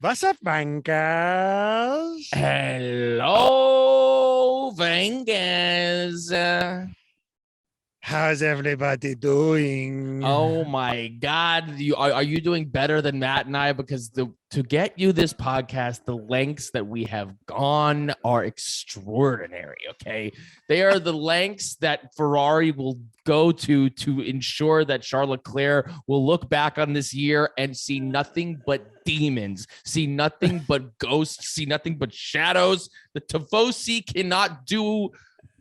What's up, Vangas? Hello, Vengas. How's everybody doing? Oh my God, are you doing better than Matt and I? Because to get you this podcast, the lengths that we have gone are extraordinary. Okay, they are the lengths that Ferrari will go to ensure that Charles Leclerc will look back on this year and see nothing but demons, see nothing but ghosts, see nothing but shadows. The Tifosi cannot do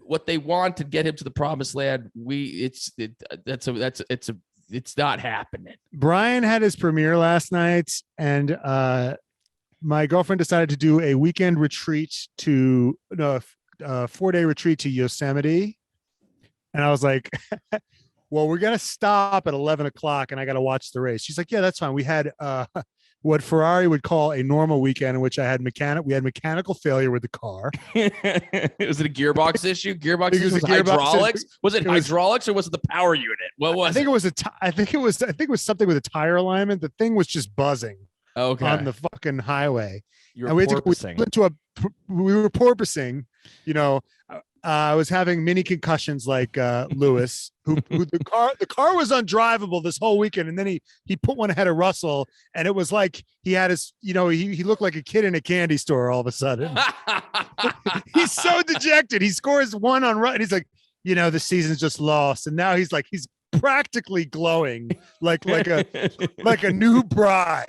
what they want to get him to the promised land. It's not happening. Brian had his premiere last night, and my girlfriend decided to do a weekend retreat to a 4-day retreat to Yosemite. And I was like, well, we're going to stop at 11 o'clock and I got to watch the race. She's like, yeah, that's fine. We had what Ferrari would call a normal weekend in which we had mechanical failure with the car. Was it a gearbox issue? Gearbox issue? Was it hydraulics? Was it hydraulics or was it the power unit? What was it? I think it was something with a tire alignment. The thing was just buzzing on the fucking highway. We were porpoising, I was having mini concussions like Lewis, who the car was undrivable this whole weekend, and then he put one ahead of Russell, and it was like he had his, he looked like a kid in a candy store all of a sudden. He's so dejected. He scores one on run, and he's like, the season's just lost, and now he's practically glowing like a new bride.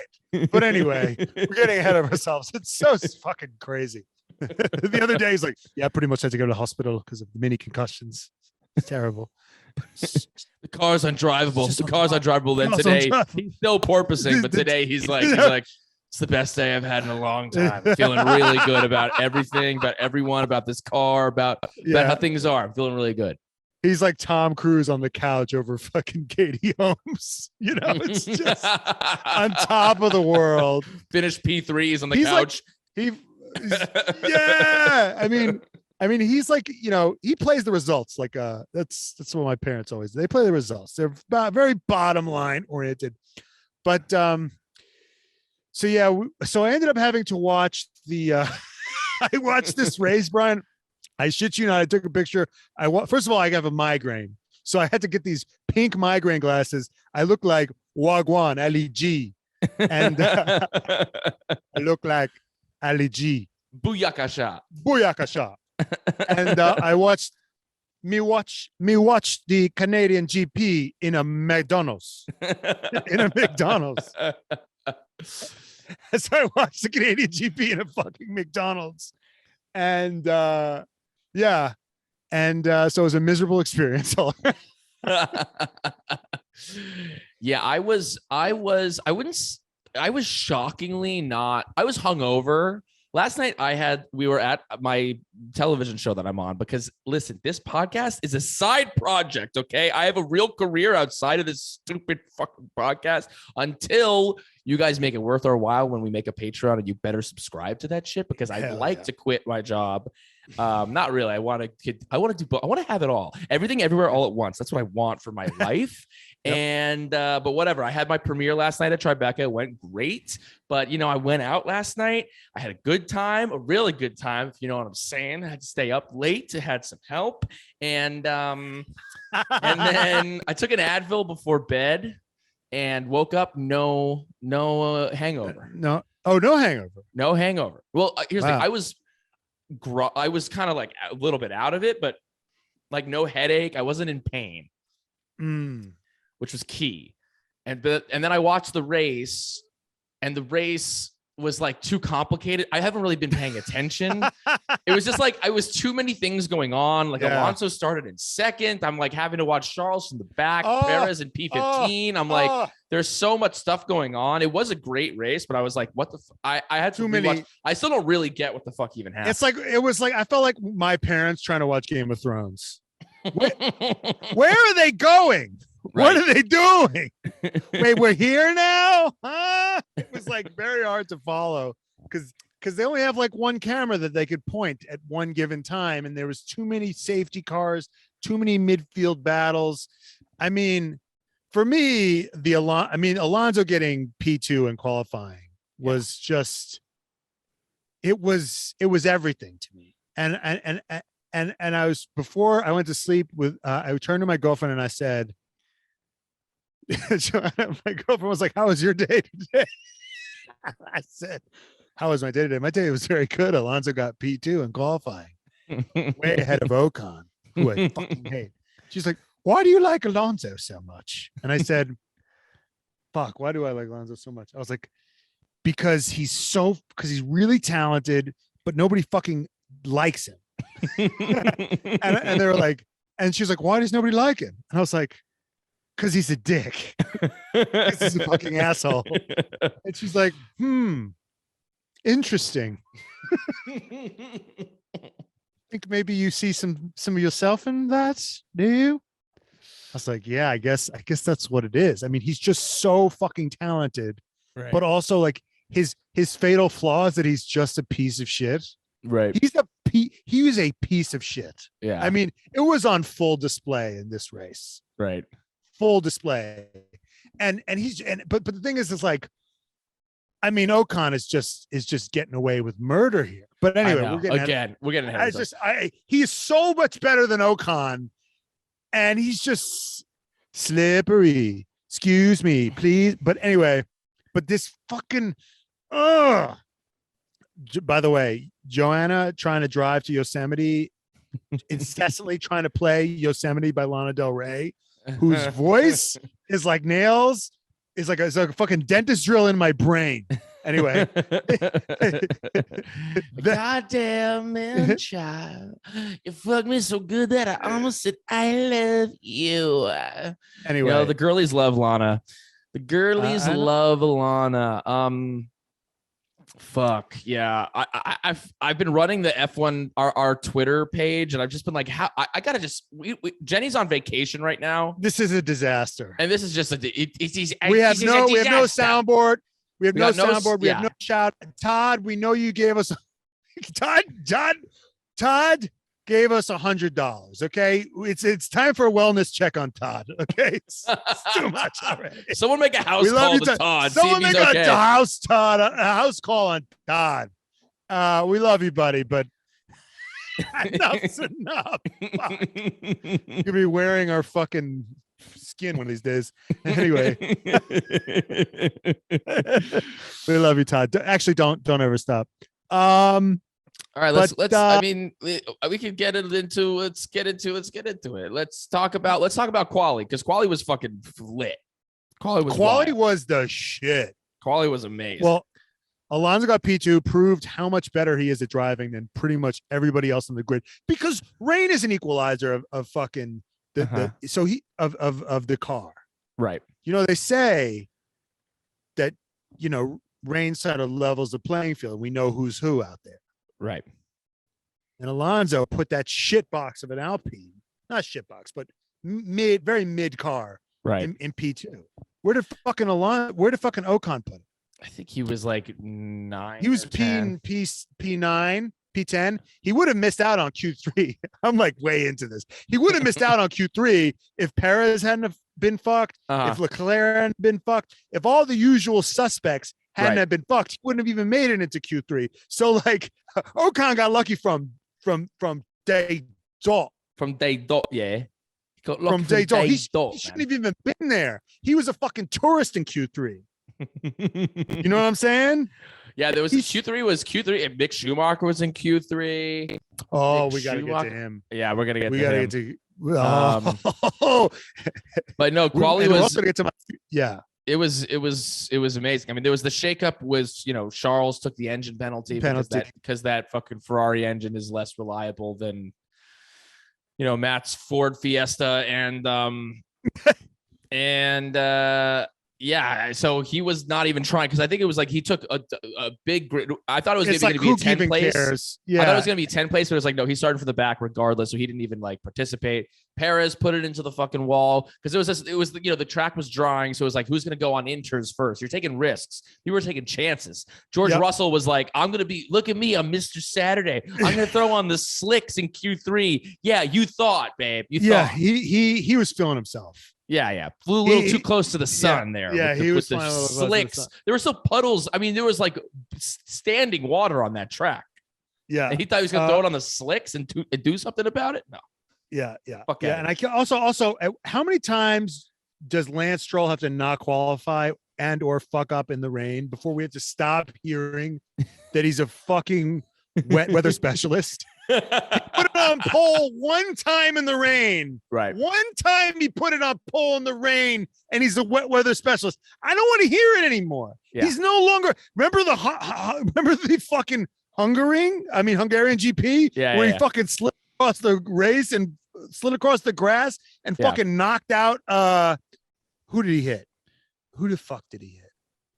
But anyway, we're getting ahead of ourselves. It's so fucking crazy. The other day he's like, yeah, I pretty much had to go to the hospital because of the mini concussions. It's terrible. The car's undrivable. Then today he's still porpoising, but today he's like, it's the best day I've had in a long time. I'm feeling really good about everything, about everyone, about this car, about how things are. I'm feeling really good. He's like Tom Cruise on the couch over fucking Katie Holmes. It's just on top of the world. Finished P3s on the couch. Yeah. I mean, he's like, he plays the results. Like, that's what my parents always do. They play the results. They're very bottom line oriented. But, so I ended up having to watch I watched this race, Brian. I shit you not. I took a picture. First of all, I have a migraine. So I had to get these pink migraine glasses. I look like Wagwan, Ali G. And I look like Ali G. Booyakasha. And I watched the Canadian GP in a McDonald's. So I watched the Canadian GP in a fucking McDonald's. And so it was a miserable experience. Yeah, I was shockingly not. I was hungover. Last night we were at my television show that I'm on because listen, this podcast is a side project. Okay. I have a real career outside of this stupid fucking podcast until you guys make it worth our while when we make a Patreon, and you better subscribe to that shit because I'd like to quit my job. Not really. I want to have it all, everything, everywhere, all at once. That's what I want for my life. Yep. And, but whatever. I had my premiere last night at Tribeca. It went great, but I went out last night. I had a good time, a really good time. If you know what I'm saying. I had to stay up late. I had some help. And then I took an Advil before bed and woke up. No hangover. No hangover. No hangover. Well, here's the thing. I was kind of like a little bit out of it, but like no headache. I wasn't in pain. Which was key. And then I watched the race, and the race was like too complicated. I haven't really been paying attention. It was just like, I was too many things going on. Like Alonso started in second. I'm like having to watch Charles from the back, Perez in P15. I'm like, there's so much stuff going on. It was a great race, but I was like, what the I had too many. I still don't really get what the fuck even happened. I felt like my parents trying to watch Game of Thrones. Where are they going? Right. What are they doing? Wait, we're here now? Huh? It was like very hard to follow because they only have like one camera that they could point at one given time, and there was too many safety cars, too many midfield battles. I mean, for me, Alonso getting P2 in qualifying was just, it was everything to me. And I was, before I went to sleep with, I turned to my girlfriend and I said, my girlfriend was like, "How was your day today?" I said, "How was my day today? My day was very good. Alonso got P2 in qualifying, way ahead of Ocon, who I fucking hate." She's like, "Why do you like Alonso so much?" And I said, "Fuck, why do I like Alonso so much?" I was like, because he's really talented, but nobody fucking likes him." and they were like, and she's like, "Why does nobody like him?" And I was like, "Because he's a dick. Because he's a fucking asshole." And she's like, interesting. Think maybe you see some of yourself in that, do you? I was like, yeah, I guess that's what it is. I mean, he's just so fucking talented, Right. but also like his fatal flaw is that he's just a piece of shit. Right. He was a piece of shit. Yeah. I mean, it was on full display in this race. Right. Full display. But the thing is, it's like, I mean, Ocon is just getting away with murder here. But anyway, we're getting ahead of he's so much better than Ocon, and he's just slippery. Excuse me, please. But anyway, but this fucking by the way, Joanna trying to drive to Yosemite, incessantly trying to play Yosemite by Lana Del Rey, whose voice is like nails, is like a fucking dentist drill in my brain. Anyway, goddamn man, child, you fucked me so good that I almost said I love you. Anyway, you know, the girlies love Lana. The girlies love Lana. Fuck yeah. I've been running the F1 our Twitter page, and I've just been like, how I gotta just Jenny's on vacation right now. This is a disaster, and this is just we have no soundboard. We have no soundboard. We have no shout. Todd, we know you gave us Todd gave us $100. Okay, it's time for a wellness check on Todd. Okay, it's too much already. Someone make a house call to Todd. Someone make a house call on Todd. We love you, buddy, but enough's enough. You'll be wearing our fucking skin one of these days. Anyway, we love you, Todd. Actually, don't ever stop. All right, let's. I mean, we can get it into. Let's get into it. Let's talk about quali, because quali was fucking lit. Quali was the shit. Quali was amazing. Well, Alonso got P2, proved how much better he is at driving than pretty much everybody else on the grid, because rain is an equalizer of fucking of the car. Right. You know, they say that, you know, rain sort of levels the playing field. We know who's who out there. Right. And Alonso put that shit box of an Alpine, not shit box, but very mid car, right, in P2. Where did fucking Ocon put it? I think he was like 9. He was P9, P10. He would have missed out on Q3. I'm like way into this. He would have missed out on Q3 if Perez hadn't been fucked, if Leclerc hadn't been fucked, if all the usual suspects hadn't have been fucked, he wouldn't have even made it into Q3. So like Ocon got lucky from day dot. From day dot, yeah. From day dot. He shouldn't have even been there. He was a fucking tourist in Q3. You know what I'm saying? Yeah, there was Q3, and Mick Schumacher was in Q3. Oh, we got to get to him. Yeah, we're gonna get to him. But no, quali was. Also get to It was amazing. I mean, there was the shakeup was, you know, Charles took the engine penalty. Because that fucking Ferrari engine is less reliable than, you know, Matt's Ford Fiesta yeah, so he was not even trying, because I think it was like he took a big grid. I thought it was going to be a 10 place. Yeah, I thought it was going to be 10 place, but it was like, no, he started from the back regardless, so he didn't even like participate. Perez put it into the fucking wall, because it was you know, the track was drying, so it was like, who's going to go on inters first? You're taking risks. You were taking chances. George Russell was like, look at me, I'm Mr. Saturday. I'm going to throw on the slicks in Q3. Yeah, you thought, babe. You thought. He was feeling himself. Yeah. Flew a little too close to the sun there. Yeah, he was with flying the a little close to the slicks. sun. There were still puddles. I mean, there was like standing water on that track. Yeah. And he thought he was going to throw it on the slicks and do something about it. No. Yeah. Okay. Yeah. And I can also, how many times does Lance Stroll have to not qualify and or fuck up in the rain before we have to stop hearing that he's a fucking wet weather specialist? He put it on pole one time in the rain. Right. One time he put it on pole in the rain, and he's a wet weather specialist. I don't want to hear it anymore. Yeah. He's no longer. Remember the fucking Hungarian GP where he fucking slid across the race and slid across the grass and fucking knocked out. Who did he hit? Who the fuck did he hit?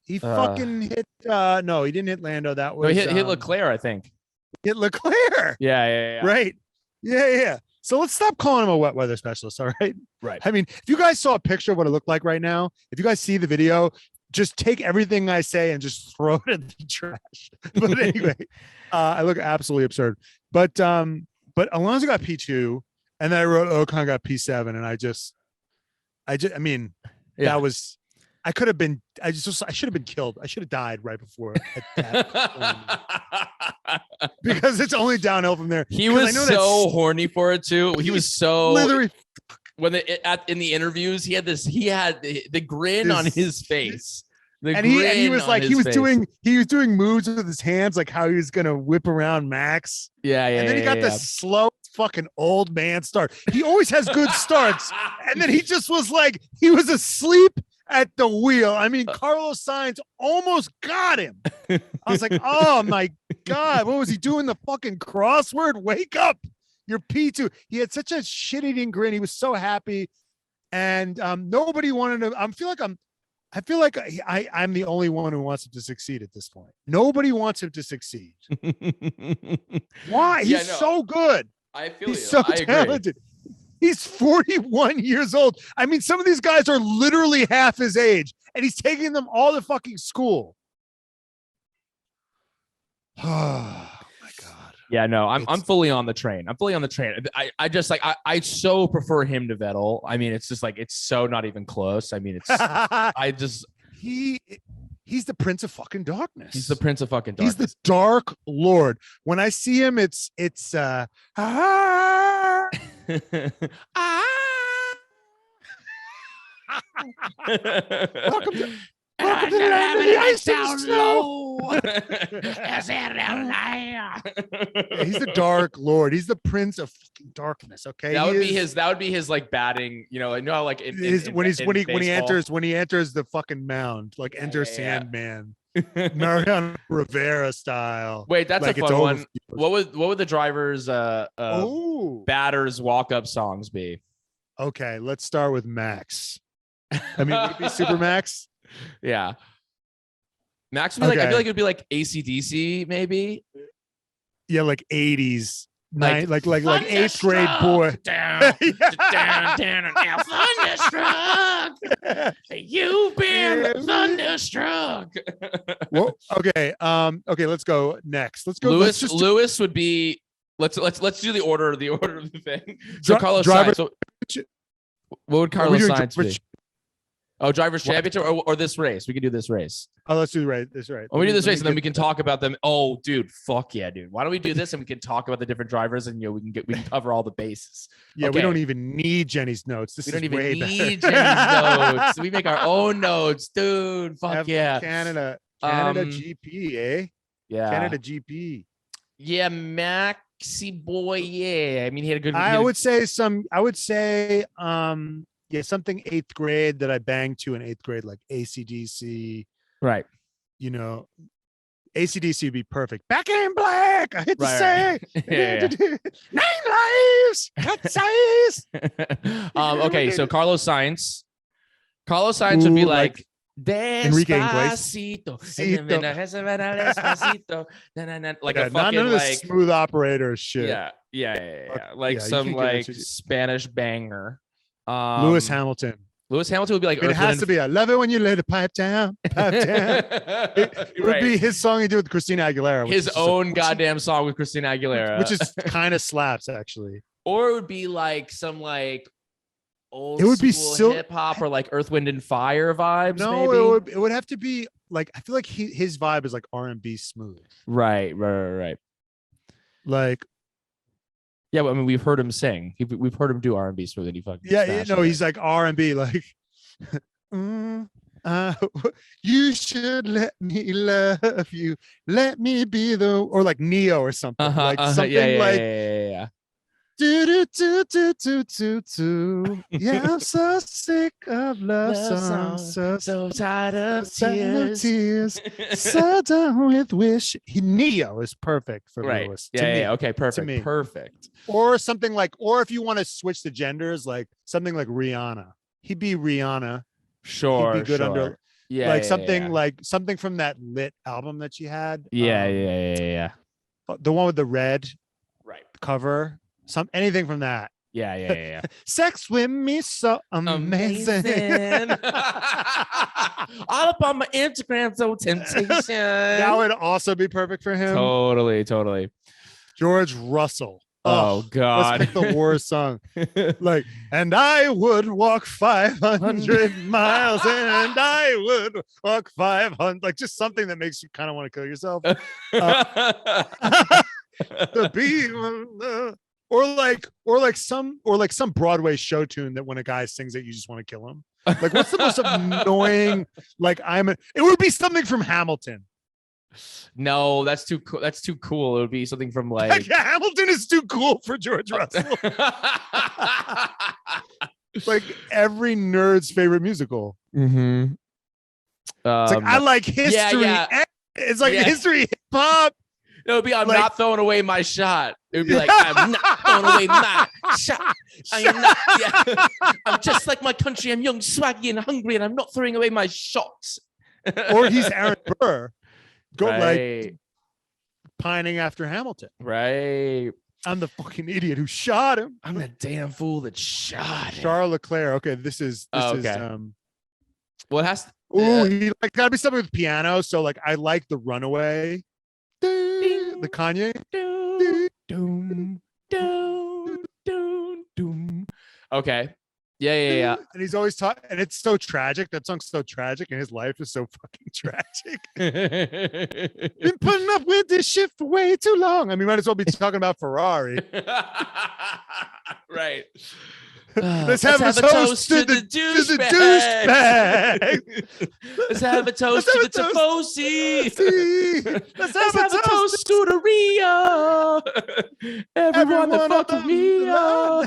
He fucking hit. No, he didn't hit Lando. That was he hit Leclerc, I think. Hit Leclerc. Yeah. Right. Yeah. So let's stop calling him a wet weather specialist. All right. Right. I mean, if you guys saw a picture of what it looked like right now, if you guys see the video, just take everything I say and just throw it in the trash. But anyway, I look absolutely absurd. But Alonso got P2, and then I wrote Ocon got P7, and I mean, that was. I should have been killed. I should have died right before because it's only downhill from there. He was so horny for it too. He was so literally in the interviews, he had the grin on his face. He was doing moves with his hands, like how he was gonna whip around Max. And then he got the slow fucking old man start. He always has good starts, and then he just was like he was asleep at the wheel. I mean, Carlos Sainz almost got him. I was like, oh my God, what was he doing? The fucking crossword? Wake up. You're P2. He had such a shit-eating grin. He was so happy. And nobody wanted to. I feel like I'm the only one who wants him to succeed at this point. Nobody wants him to succeed. Why? He's so good. I feel he's so talented. He's 41 years old. I mean, some of these guys are literally half his age, and he's taking them all to fucking school. Oh my God. Yeah, no, I'm fully on the train. I so prefer him to Vettel. I mean, it's just like, it's so not even close. I mean, he's the Prince of fucking darkness. He's the Prince of fucking darkness. He's the Dark Lord. When I see him, it's welcome to the land of the ice and snow. He's the Dark Lord. He's the Prince of fucking darkness. Okay, that would be his like batting. You know, like when he enters the fucking mound, like enter Sandman. Mariano Rivera style. Wait, that's like a fun one. What would the drivers batters walk-up songs be? Okay, let's start with Max. I mean, would it be Super Max? Yeah. Max would be like, I feel like it would be like AC/DC maybe. Yeah, like 80s. Like 8th grade boy. Down, thunderstruck. You've been thunderstruck. Well, okay. Okay, let's go next. Let's go. Lewis would be. Let's do the order of the thing. So Carlos Sainz. So what would Carlos Sainz be? Oh, drivers championship or this race? We can do this race. Oh, let's do the race. This race. When we do this race, and then we can talk about them. Oh, dude, fuck yeah, dude. Why don't we do this and we can talk about the different drivers and we can cover all the bases. Yeah, okay. We don't even need Jenny's notes. We don't even need Jenny's notes. We make our own notes, dude. Fuck yeah. Canada GP, eh? Yeah. Canada GP. Yeah, Maxi boy. Yeah. I mean, he had a good. I would say something 8th grade that I banged to in 8th grade, like AC/DC. Right. You know, AC/DC would be perfect. Back in black. I hit to say. Yeah. 9 lives. Cut size. Okay, so Carlos Sainz would be like Enrique Iglesias. Like a fucking none of this smooth operator shit. Yeah. Like some like Spanish banger. Lewis Hamilton would be like, it has to be. I love it when you lay the pipe down. It would be his song he did with Christina Aguilera. His own goddamn song with Christina Aguilera. Which is kind of slaps, actually. Or it would be like some like old It would be school so- hip hop or like Earth, Wind and Fire vibes. No, maybe? it would have to be like, I feel like his vibe is like R&B smooth. Right. Like, Yeah, but I mean, we've heard him sing. We've heard him do R&B smooth, and he fucking he's like R&B, like, you should let me love you, let me be or like Neo or something, like something yeah. do do do do do do. Yeah, I'm so sick of love songs, so tired of tears, so done with wish. Neo is perfect for Right. Lewis. Yeah, to me. okay, perfect. me. Perfect. Or something like, or if you want to switch the genders, like something like Rihanna. He'd be Rihanna. Sure. He'd be good under, yeah, like yeah, something yeah. like something from that Lit album that she had. Yeah. The one with the red Right. cover. Anything from that. Yeah. Sex with me so amazing. All up on my Instagram, so temptation. That would also be perfect for him. Totally. George Russell. Oh God. Let's pick the war song. Like, and I would walk 500 miles, and I would walk 500. Like, just something that makes you kind of want to kill yourself. To be or like some Broadway show tune that when a guy sings it, you just want to kill him. Like, what's the most annoying? Like, it would be something from Hamilton. No, that's too cool. That's too cool. It would be something from like Hamilton is too cool for George Russell. Like every nerd's favorite musical. Mm-hmm. It's like, I like history. Yeah. It's like history, hip hop. It would be, I'm not throwing away my shot. It would be like, I'm not throwing away my shot. I am not. Yeah. I'm just like my country. I'm young, swaggy, and hungry, and I'm not throwing away my shots. Or he's Aaron Burr. Right. Like pining after Hamilton. Right. I'm the fucking idiot who shot him. I'm the damn fool that shot him. Charles Leclerc. Okay, this is well, it has to, he like gotta be something with piano. So like I like the Runaway. The Kanye. Okay. Yeah. And he's always talking, and it's so tragic. That song's so tragic, and his life is so fucking tragic. Been putting up with this shit for way too long. I mean, might as well be talking about Ferrari. Right. Let's have a toast to the douchebag. Let's have a toast to the Tifosi. Let's have a toast to the Rio. Everyone that fucked with Rio.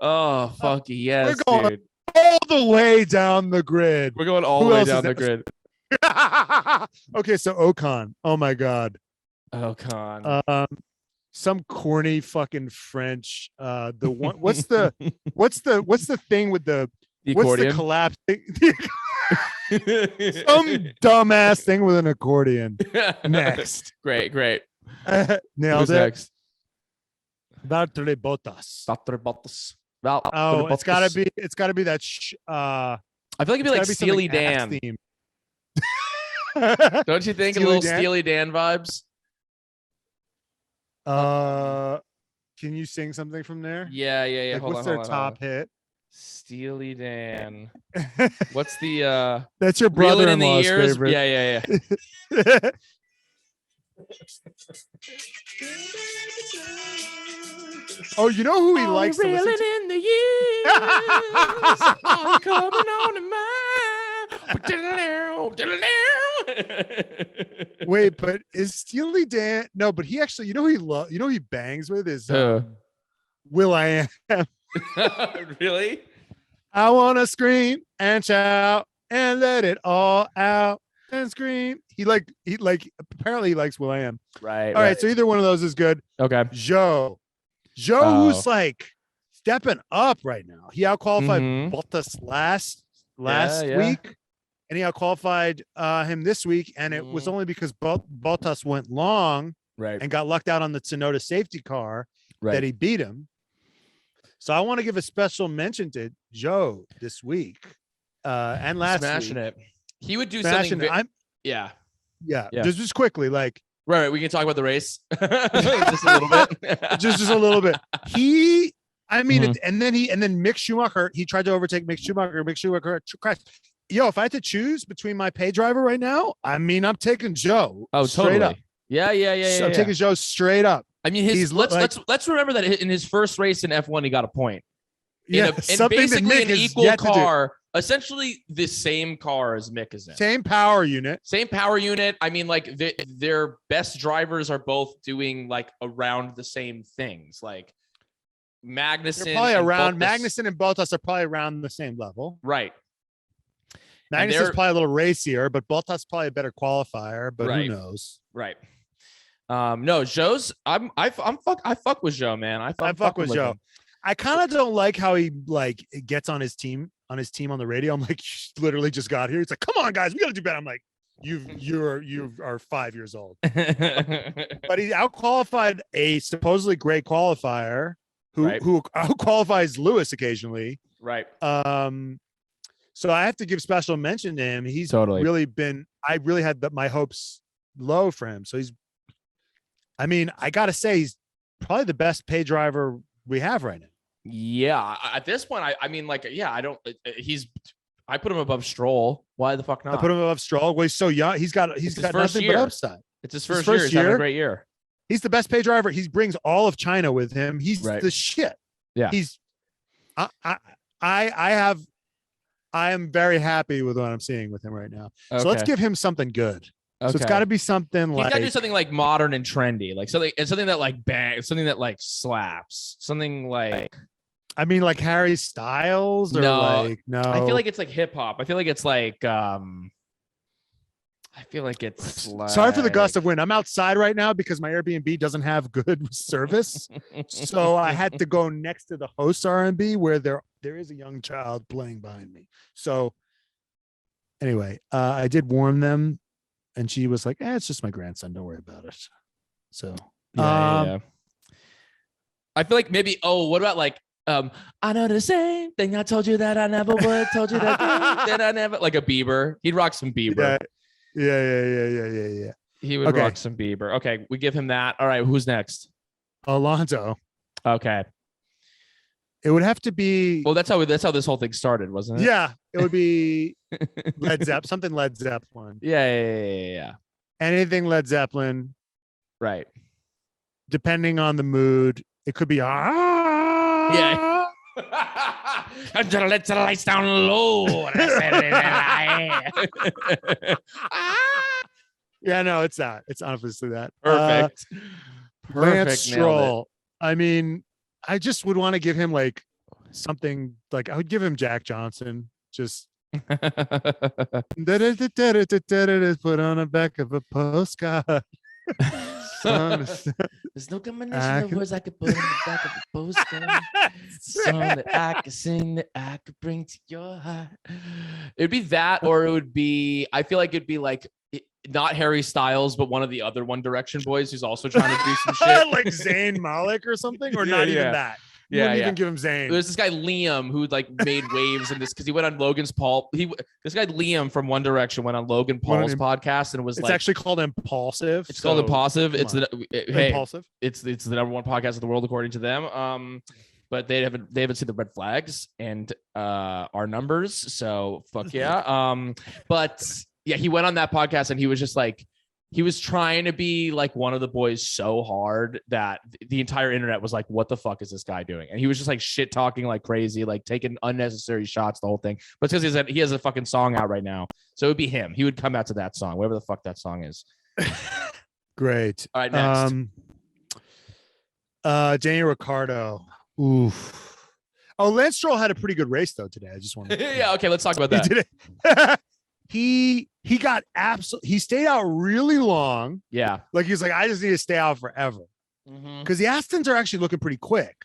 Oh, fuck yes, We're going dude. all the way down the grid. We're going all the way down the grid. Okay, so Ocon. Oh my God. Ocon. Some corny fucking French. The one. What's the thing with the accordion? What's the collapse thing? Some dumbass thing with an accordion. Next. Great. Nailed Who's it. Next? Valtteri Bottas. Oh, It's gotta be that. I feel like it'd be like Steely Dan. Don't you think? Steely a little Dan? Steely Dan vibes. Can you sing something from there? Yeah. Like, what's their top hit? Steely Dan. What's the That's your brother-in-law's favorite. Yeah. Oh, you know who he likes to listen to? In the years, I'm coming on to mine. Wait, but is Steely Dan? No, but he actually, he bangs with is Will I Am. Really? I want to scream and shout and let it all out and scream. He apparently he likes Will I Am. Right. All right. So either one of those is good. Okay. Joe, who's like stepping up right now. He outqualified Bottas last week, and he outqualified him this week. And it was only because Bottas went long and got lucked out on the Tsunoda safety car that he beat him. So I want to give a special mention to Joe this week and last Smashing week. It. He would do Smashing something. it. Yeah. Just quickly, like. Right. We can talk about the race just a little bit. just a little bit. He I mean, and then Mick Schumacher, he tried to overtake Mick Schumacher. Mick Schumacher crashed. Yo, if I had to choose between my pay driver right now, I mean, I'm taking Joe. Oh, straight totally. Up. Yeah. I'm taking Joe straight up. I mean, let's remember that in his first race in F1, he got a point. In basically an equal car, essentially the same car as Mick is in. Same power unit. I mean, like their best drivers are both doing like around the same things. Like Magnussen, Magnussen and Bottas are probably around the same level. Right. Magnussen's probably a little racier, but Bottas probably a better qualifier. But right. Who knows? Right. No, Joe's. I fuck with Joe, man. I fuck with Joe. Him. I kind of don't like how he like gets on his team on the radio. I'm like, you literally just got here. It's like, come on, guys, we got to do better. I'm like, you are 5 years old. But he outqualified a supposedly great qualifier who outqualifies Lewis occasionally. Right. So I have to give special mention to him. He's totally I really had my hopes low for him. So I got to say, he's probably the best pay driver we have right now. Yeah. At this point, I put him above Stroll. Why the fuck not? I put him above Stroll. Well, he's so young. He's got nothing but upside. It's his first year. He's having a great year. He's the best pay driver. He brings all of China with him. He's the shit. Yeah. I am very happy with what I'm seeing with him right now. Okay. So let's give him something good. Okay. So it's got to be something He's got to do something like modern and trendy, like something that like bangs, something that like slaps, something like. I mean, like Harry Styles or no. I feel like it's like hip hop. I feel like it's like sorry for the gust of wind. I'm outside right now because my Airbnb doesn't have good service. So I had to go next to the host R&B where there is a young child playing behind me. So anyway, I did warn them and she was like, it's just my grandson. Don't worry about it. So yeah. I feel like maybe, what about like, I know the same thing I told you that I never would. Told you that I never, like a Bieber. He'd rock some Bieber. Yeah. He would rock some Bieber. Okay, we give him that. All right, who's next? Alonso. Okay. It would have to be. Well, that's how this whole thing started, wasn't it? Yeah, it would be Led Zeppelin, something Led Zeppelin. Yeah. Anything Led Zeppelin. Right. Depending on the mood, it could be Yeah. I'm gonna let the lights down low. Yeah, no, it's that. It's obviously that. Perfect. Lance Stroll. I mean, I just would want to give him like something like I would give him Jack Johnson. Just put on the back of a postcard. There's no combination of words I could put on the back of a postcard. Song that I could sing, that I could bring to your heart. It would be that, or it would be. I feel like it'd be like not Harry Styles, but one of the other One Direction boys who's also trying to do some shit, like Zayn Malik or something, or not even that. Even give him Zayn. There's this guy Liam who like made waves in this because he went on Logan's Paul. This guy Liam from One Direction went on Logan Paul's podcast and was it's actually called Impulsive. It's called Impulsive. Impulsive. It's the #1 podcast of the world according to them. But they haven't seen the red flags and our numbers. So fuck yeah. But yeah, he went on that podcast and he was just like. He was trying to be like one of the boys so hard that the entire internet was like, what the fuck is this guy doing? And he was just like shit talking like crazy, like taking unnecessary shots, the whole thing. But it's because he has a fucking song out right now. So it would be him. He would come out to that song, whatever the fuck that song is. Great. All right, next. Daniel Ricciardo. Oof. Oh, Lance Stroll had a pretty good race though today. I just wanted to yeah, okay, let's talk about that. He did it. He got he stayed out really long. Yeah. Like he was like, I just need to stay out forever. Because the Astons are actually looking pretty quick.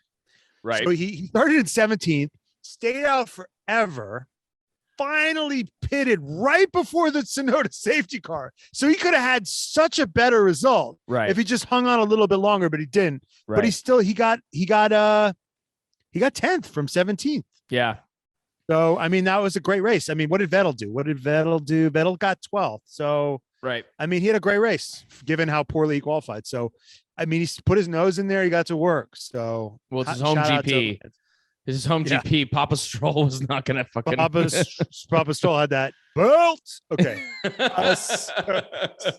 Right. So he started in 17th, stayed out forever, finally pitted right before the Tsunoda safety car. So he could have had such a better result if he just hung on a little bit longer, but he didn't. Right. But he got 10th from 17th. Yeah. So, I mean, that was a great race. I mean, what did Vettel do? Vettel got 12th. So, Right. I mean, he had a great race given how poorly he qualified. So, I mean, he put his nose in there. He got to work. So, well, it's his home GP. His home GP. Papa Stroll was not going to fucking. Papa Stroll had that belt. Okay.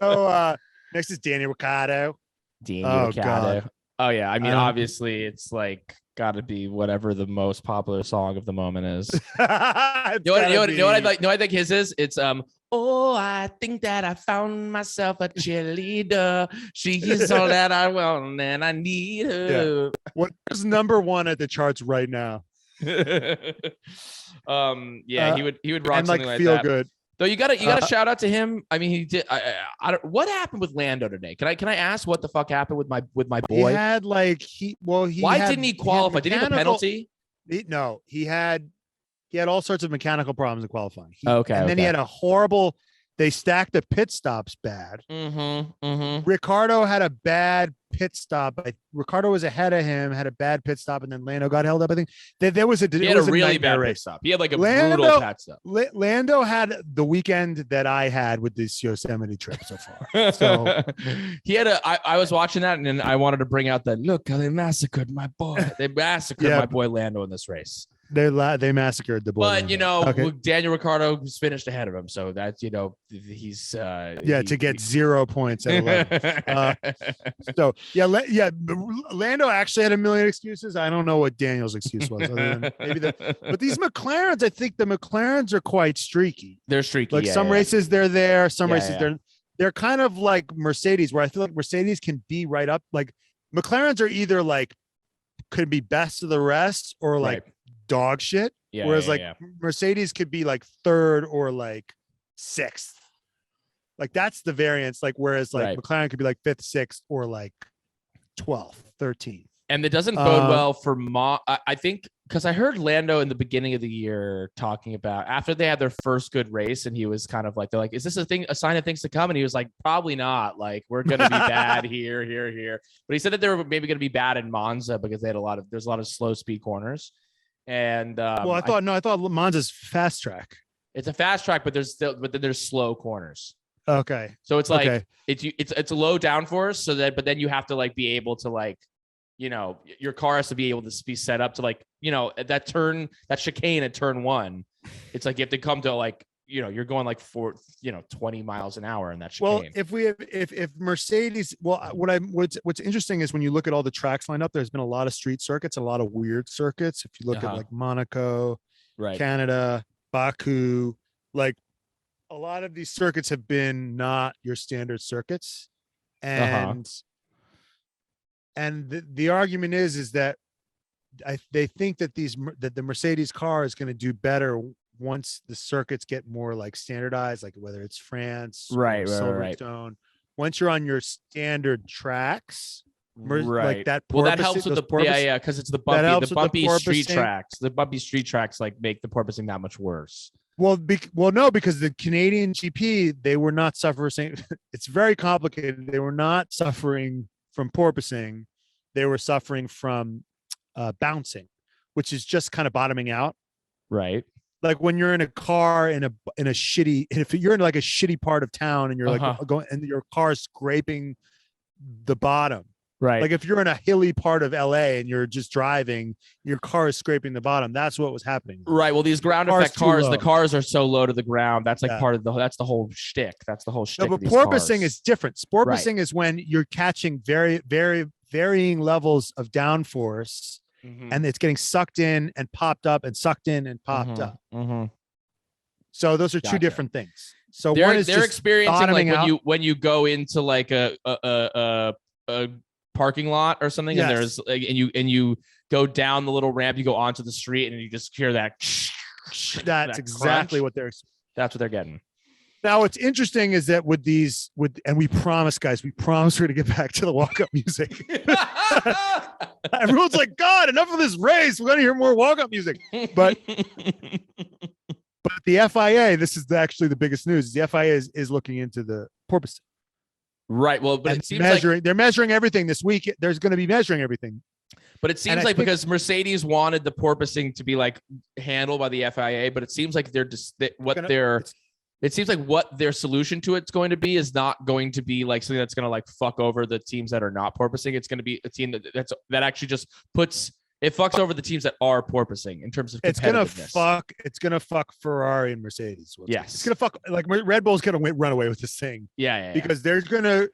So next is Daniel Ricciardo. God. Oh yeah. I mean, obviously, it's like got to be whatever the most popular song of the moment is. you know what I like? No, I think his is. It's oh, I think that I found myself a cheerleader. She is all that I want and I need her. Yeah. What is number one at the charts right now? He would rock and something like feel that. Good. Though you gotta shout out to him. I mean, he did. I don't. What happened with Lando today? Can I ask what the fuck happened with my boy? He had like Why didn't he qualify? Did he have a penalty? He had all sorts of mechanical problems in qualifying. Then he had a horrible. They stacked the pit stops bad. Ricardo had a bad pit stop. Ricardo was ahead of him, had a bad pit stop, and then Lando got held up. I think there was a really bad race. Pit stop. He had like a brutal pit stop. Lando had the weekend that I had with this Yosemite trip so far. So he had I was watching that, and then I wanted to bring out that look how they massacred my boy. They massacred my boy Lando in this race. They massacred the boy. But Daniel Ricciardo was finished ahead of him, so that's he's to get 0 points at 11. Lando actually had a million excuses. I don't know what Daniel's excuse was, other than maybe but these McLarens, I think the McLarens are quite streaky. They're streaky. Like some races they're there, some races they're kind of like Mercedes, where I feel like Mercedes can be right up. Like McLarens are either like could be best of the rest or like dog shit. Whereas Mercedes could be like third or like sixth. Like that's the variance. Like whereas like McLaren could be like fifth, sixth, or like 12th, 13th. And it doesn't bode well for I think because I heard Lando in the beginning of the year talking about after they had their first good race, and he was kind of like, they're like, is this a sign of things to come? And he was like, probably not. Like we're gonna be bad here. But he said that they were maybe gonna be bad in Monza because they had there's a lot of slow speed corners. And I thought Monza's fast track. It's a fast track, but there's slow corners. Okay. So it's like it's a low downforce, but then you have to like be able to like, your car has to be able to be set up to like, that chicane at turn one. It's like you have to come to like, you're going like 20 miles an hour in that chicane. Well, if Mercedes, what's interesting is when you look at all the tracks lined up, there's been a lot of street circuits, a lot of weird circuits. If you look at like Monaco, Canada, Baku, like a lot of these circuits have been not your standard circuits. And the argument is that they think that the Mercedes car is going to do better once the circuits get more like standardized, like whether it's France, Silverstone. Once you're on your standard tracks, like that. Well, that helps with because it's the bumpy street tracks. The bumpy street tracks like make the porpoising that much worse. Well, no, because the Canadian GP, they were not suffering. It's very complicated. They were not suffering from porpoising. They were suffering from bouncing, which is just kind of bottoming out. Right. Like when you're in a car in a shitty, if you're in like a shitty part of town and you're like going and your car's scraping the bottom. Right. Like if you're in a hilly part of LA and you're just driving, your car is scraping the bottom. That's what was happening. Right. Well, these ground effect cars, the cars are so low to the ground. That's like part of that's the whole shtick. That's the whole shtick. No, but porpoising is different. Porpoising is when you're catching very, very varying levels of downforce. And it's getting sucked in and popped up and sucked in and popped up. So those are two different things. So they're experiencing like when you go into like a parking lot or something, and there's like, and you go down the little ramp, you go onto the street, and you just hear that. That's exactly what they're. That's what they're getting. Now, what's interesting is that and we promise, guys, we're going to get back to the walk-up music. Everyone's like, God, enough of this race. We're going to hear more walk-up music. But the FIA, this is actually the biggest news. The FIA is looking into the porpoising. Right. Well, but it seems they're measuring everything this week. There's going to be measuring everything. But it seems like because Mercedes wanted the porpoising to be like handled by the FIA, but it seems like they're It seems like what their solution to it's going to be is not going to be like something that's going to like fuck over the teams that are not porpoising. It's going to be a team that actually just fucks over the teams that are porpoising in terms of competitiveness. It's gonna fuck Ferrari and Mercedes. Yes. It's gonna fuck like Red Bull's gonna run away with this thing. Yeah. Because they're gonna.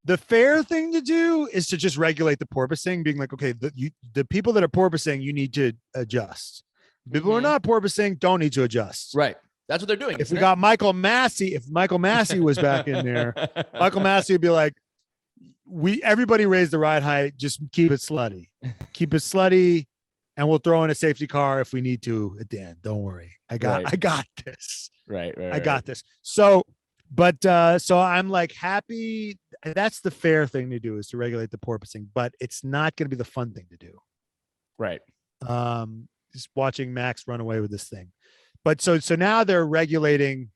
The fair thing to do is to just regulate the porpoising, being like, okay, the people that are porpoising, you need to adjust. People who are not porpoising don't need to adjust. Right. That's what they're doing. If we got Michael Massey, if Michael Massey was back in there, Michael Massey would be like, everybody raise the ride height, just keep it slutty. Keep it slutty, and we'll throw in a safety car if we need to at the end. Don't worry. I got this. Right. I got this. So I'm like happy. That's the fair thing to do, is to regulate the porpoising, but it's not going to be the fun thing to do. Right. Just watching Max run away with this thing. But so now they're regulating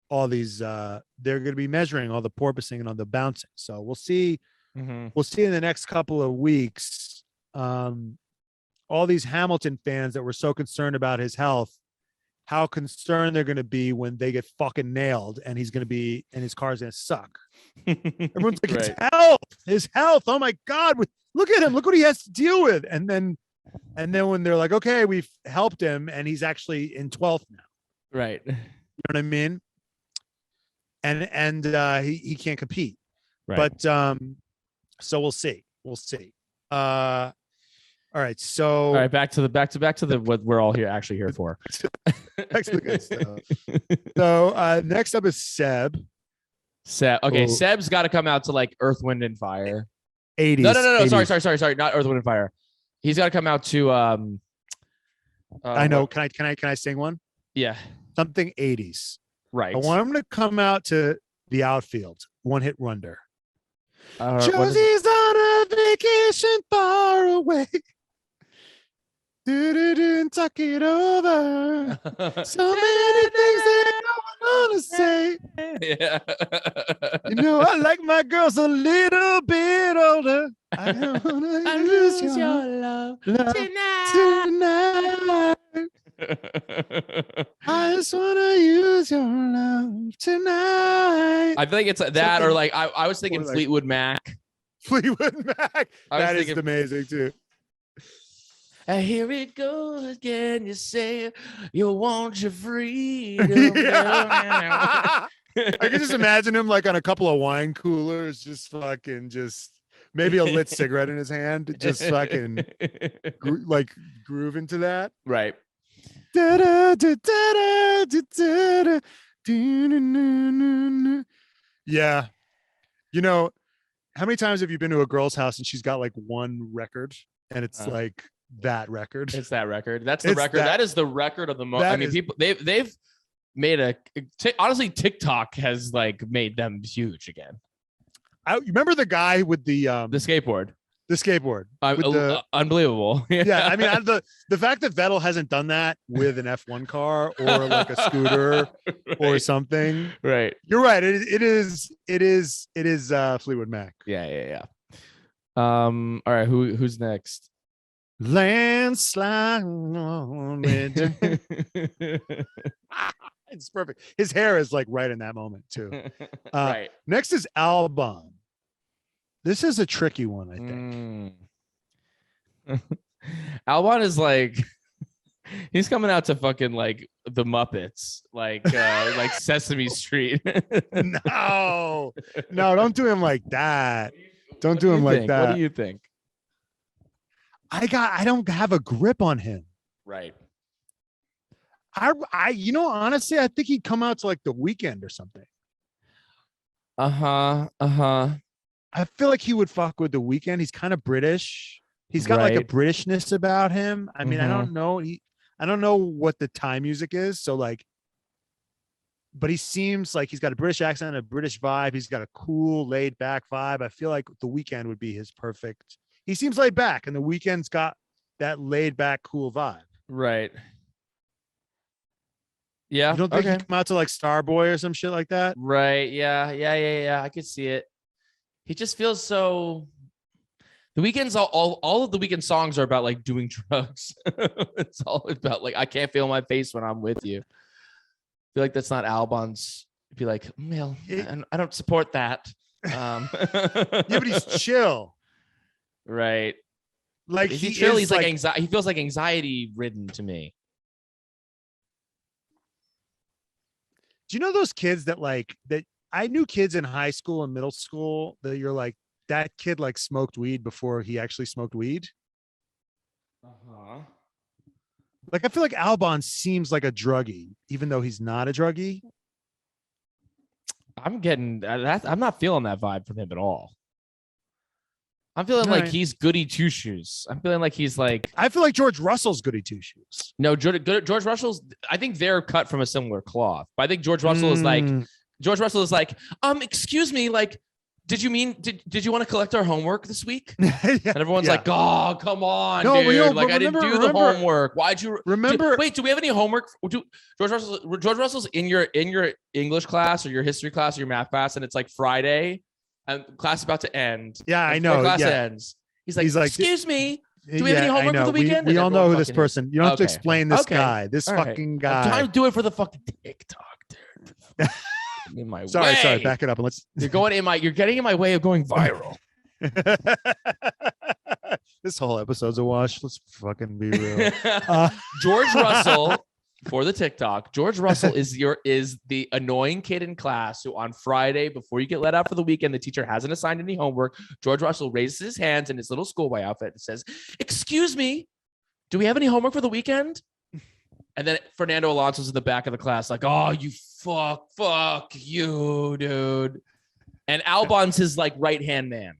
all these. They're going to be measuring all the porpoising and all the bouncing. So we'll see. We'll see in the next couple of weeks. All these Hamilton fans that were so concerned about his health, how concerned they're going to be when they get fucking nailed and he's going to be and his car's going to suck. Everyone's like, his health. Oh my God. Look at him. Look what he has to deal with. And then when they're like, okay, we've helped him and he's actually in 12th now. Right. You know what I mean? And he can't compete. Right. But so we'll see. All right. So back to the what we're all here for. Back to the good stuff. So next up is Seb. Okay, Seb's got to come out to like Earth, Wind, and Fire. 80s. No. 80s. Sorry. Not Earth, Wind, and Fire. He's got to come out to. I know. Can I sing one? Yeah. Something 80s. Right. I want him to come out to the Outfield. One hit wonder. Josie's on a vacation far away. Do talk it over. So many things that I want to say. Yeah. You know, I like my girls a little bit older. I want to use your love tonight. I just want to use your love tonight. I feel like it's that, or like I was thinking Fleetwood Mac. Fleetwood Mac. That is amazing too. Here it goes again. You say you want your freedom. I can just imagine him like on a couple of wine coolers, just maybe a lit cigarette in his hand, just fucking groove into that. Right. Yeah. You know, how many times have you been to a girl's house and she's got like one record and it's like that record? It's that record. That's the record. That is the record of the moment. I mean, people they've made honestly, TikTok has like made them huge again. You remember the guy with the skateboard? The skateboard. Unbelievable. Yeah. I mean, the fact that Vettel hasn't done that with an F1 car or like a scooter or something. Right. You're right. It is Fleetwood Mac. Yeah. All right. Who's next? Landslide. It's perfect. His hair is like right in that moment too. Right. Next is Albon. This is a tricky one, I think. Albon is like, he's coming out to fucking like the Muppets, like Sesame Street. No, don't do him like that. Don't do him like that. What do you think? I don't have a grip on him. Right. Honestly, I think he'd come out to like The Weeknd or something. I feel like he would fuck with The Weeknd. He's kind of British. He's got like a Britishness about him. I mean, I don't know. I don't know what the Thai music is. So like, but he seems like he's got a British accent, a British vibe. He's got a cool, laid back vibe. I feel like The Weeknd would be his perfect. He seems laid back, and The Weeknd's got that laid back, cool vibe. Right. Yeah. You don't think he'd come out to like Starboy or some shit like that? Right. Yeah. I could see it. He just feels so. The Weeknd's all of the Weeknd songs are about like doing drugs. It's all about like, I can't feel my face when I'm with you. feel like that's not Albon's. Be like, well, I don't support that. Yeah, but he's chill. Right. Like Is he he chill? is He's like anxiety. He feels like anxiety ridden to me. Do you know those kids that like that? I knew kids in high school and middle school that you're like, that kid like smoked weed before he actually smoked weed. Uh-huh. Like I feel like Albon seems like a druggie, even though he's not a druggie. I'm getting that. I'm not feeling that vibe from him at all. I'm feeling like he's goody two shoes. I'm feeling like he's like. I feel like George Russell's goody two shoes. No, George Russell's. I think they're cut from a similar cloth. But I think George Russell is like. George Russell is like, excuse me, like, did you want to collect our homework this week? Yeah, and everyone's like, oh, come on, no, dude. Like, I didn't do the homework. Why'd you remember? Wait, do we have any homework? George Russell's in your English class or your history class or your math class, and it's like Friday, and class is about to end. Yeah, I know. Class ends. He's like, excuse me. Do we have any homework for the weekend? We all know who this person. You don't have to explain this guy. This fucking guy. I'm trying to do it for the fucking TikTok, dude. In my sorry, way. back it up and let's. You're getting in my way of going viral. This whole episode's a wash. Let's fucking be real. George Russell for the TikTok. George Russell is the annoying kid in class who on Friday, before you get let out for the weekend, the teacher hasn't assigned any homework. George Russell raises his hands in his little schoolboy outfit and says, "Excuse me, do we have any homework for the weekend?" And then Fernando Alonso's in the back of the class, like, "Oh, you fuck you, dude." And Albon's his like right-hand man.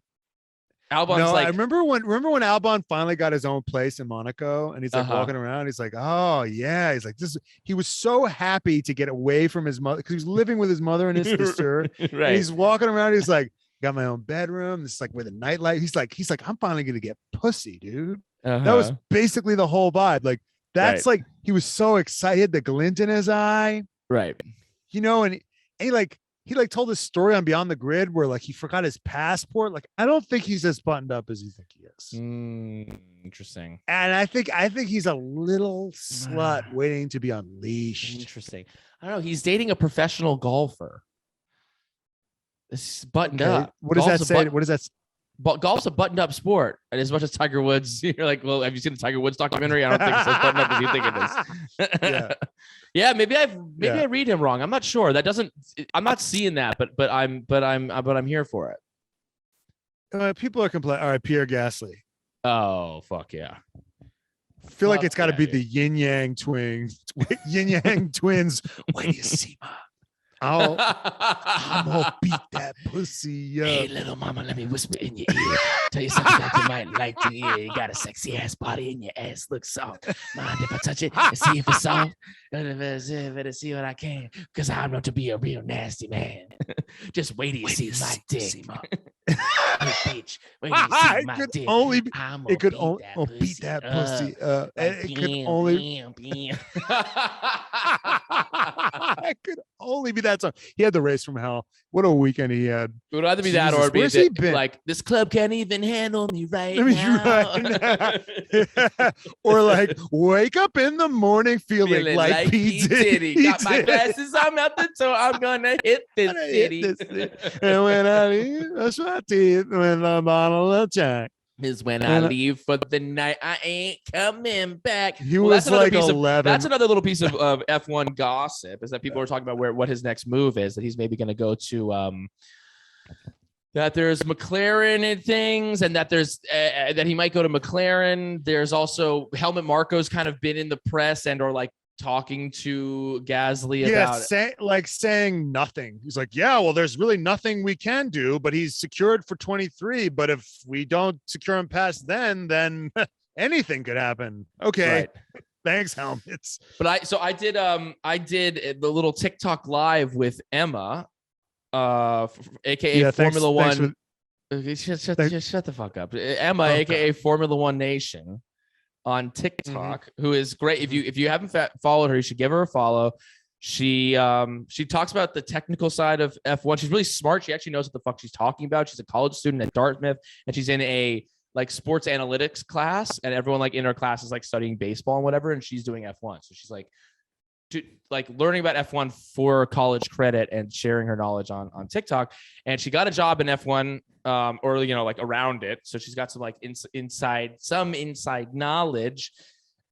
Albon's like, I remember when Albon finally got his own place in Monaco, and he's like walking around. He's like, "Oh yeah," he's like, "This." He was so happy to get away from his mother because he was living with his mother and his sister. right. And he's walking around. He's like, "Got my own bedroom." This is like with a nightlight. He's like, "I'm finally gonna get pussy, dude." That was basically the whole vibe. Like. That's like he was so excited, the glint in his eye, right? You know, and he told this story on Beyond the Grid where like he forgot his passport. Like I don't think he's as buttoned up as you think he is. Interesting. And I think he's a little slut waiting to be unleashed. Interesting. I don't know. He's dating a professional golfer. This is buttoned up. What does that say? What does that? But golf's a buttoned up sport. And as much as Tiger Woods, you're like, well, have you seen the Tiger Woods documentary? I don't think it's as buttoned up as you think it is. Yeah, maybe I read him wrong. I'm not sure. I'm not seeing that, but I'm here for it. People are complaining. All right, Pierre Gasly. Oh, fuck yeah. I feel like it's got to be the yin yang twins. Yin yang twins. When you see my. I'm gonna beat that pussy up. Hey, little mama, let me whisper in your ear. Tell you something that you might like to hear. You got a sexy ass body and your ass looks soft. Mind if I touch it and see if it's soft? Better see what I can, because I'm not to be a real nasty man. Just wait till you see my dick. Hey, bitch, wait till you see my dick. It could only beat that pussy. It could only. It could only be that song. He had the Race from Hell. What a weekend he had. It would either be that or be like, this club can't even handle me right now. Or like, wake up in the morning feeling like P. Diddy. Got my glasses, I'm out the door, I'm gonna hit this city. And when I leave, brush my teeth with a bottle of Jack. Is when I leave for the night, I ain't coming back. He was like 11. That's another little piece of F1 gossip, is that people are talking about what his next move is, that he's maybe going to go to that there's McLaren and things, and that there's that he might go to McLaren. There's also Helmut Marko's kind of been in the press and or like talking to Gasly about saying nothing. He's like, yeah, well, there's really nothing we can do, but he's secured for 23. But if we don't secure him past then anything could happen. Okay. Right. Thanks, helmets. But I did the little TikTok live with Emma, aka Formula One. Shut the fuck up. Emma, aka Formula One Nation, on TikTok, who is great. If you haven't followed her, you should give her a follow. She talks about the technical side of F1. She's really smart. She actually knows what the fuck she's talking about. She's a college student at Dartmouth, and she's in a like sports analytics class, and everyone like in her class is like studying baseball and whatever, and she's doing F1. So she's like like learning about F1 for college credit and sharing her knowledge on TikTok. And she got a job in F1 or, you know, like around it. So she's got some like inside knowledge.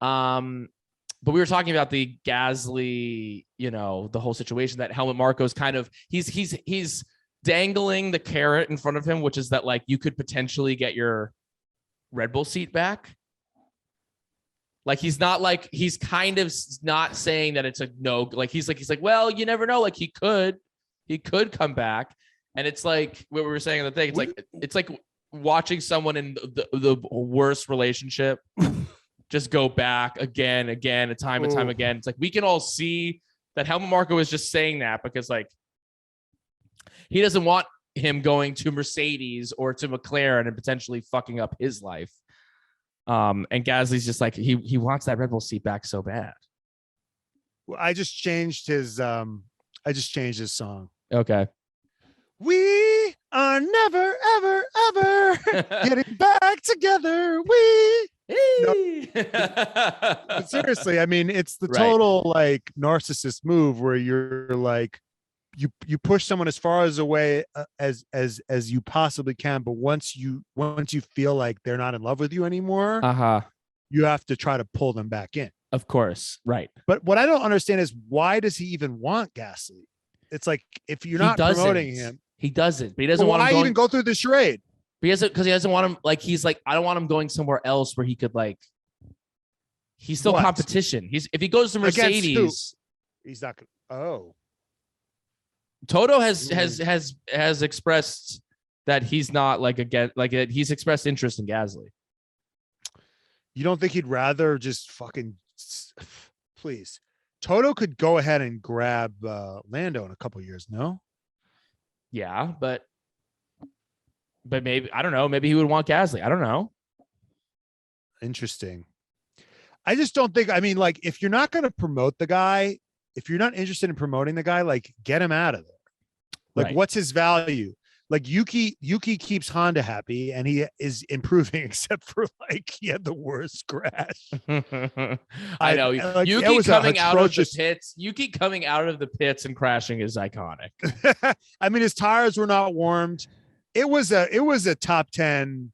But we were talking about the Gasly, you know, the whole situation that Helmut Marko's kind of, he's dangling the carrot in front of him, which is that like you could potentially get your Red Bull seat back. Like he's kind of not saying that it's a no. Like he's like, well, you never know. Like he could come back. And it's like what we were saying in the thing. It's like watching someone in the worst relationship just go back again, and time again. It's like we can all see that Helmut Marko is just saying that because like he doesn't want him going to Mercedes or to McLaren and potentially fucking up his life. And Gasly's just like he wants that Red Bull seat back so bad. Well, I just changed his song. Okay. We are never, ever, ever getting back together. We. But seriously, I mean, it's the total like narcissist move where you're like, you push someone as far as away as you possibly can, but once you feel like they're not in love with you anymore, you have to try to pull them back in. Of course, right. But what I don't understand is why does he even want Gasly? It's like if you're not promoting him, he doesn't. But he doesn't want him. Why even go through the charade? Because he doesn't want him. Like he's like, I don't want him going somewhere else where he could like. He's still competition. If he goes to Mercedes, he's not. Oh. Toto has expressed that he's not he's expressed interest in Gasly. You don't think he'd rather just fucking please? Toto could go ahead and grab Lando in a couple of years, no? Yeah, but maybe I don't know. Maybe he would want Gasly. I don't know. Interesting. I just don't think. I mean, like, if you're not going to promote the guy, if you're not interested in promoting the guy, like, get him out of there. Like, what's his value? Like, Yuki keeps Honda happy, and he is improving, except for like he had the worst crash. I know. Like, Yuki coming out of the pits. Yuki coming out of the pits and crashing is iconic. I mean, his tires were not warmed. It was a top 10.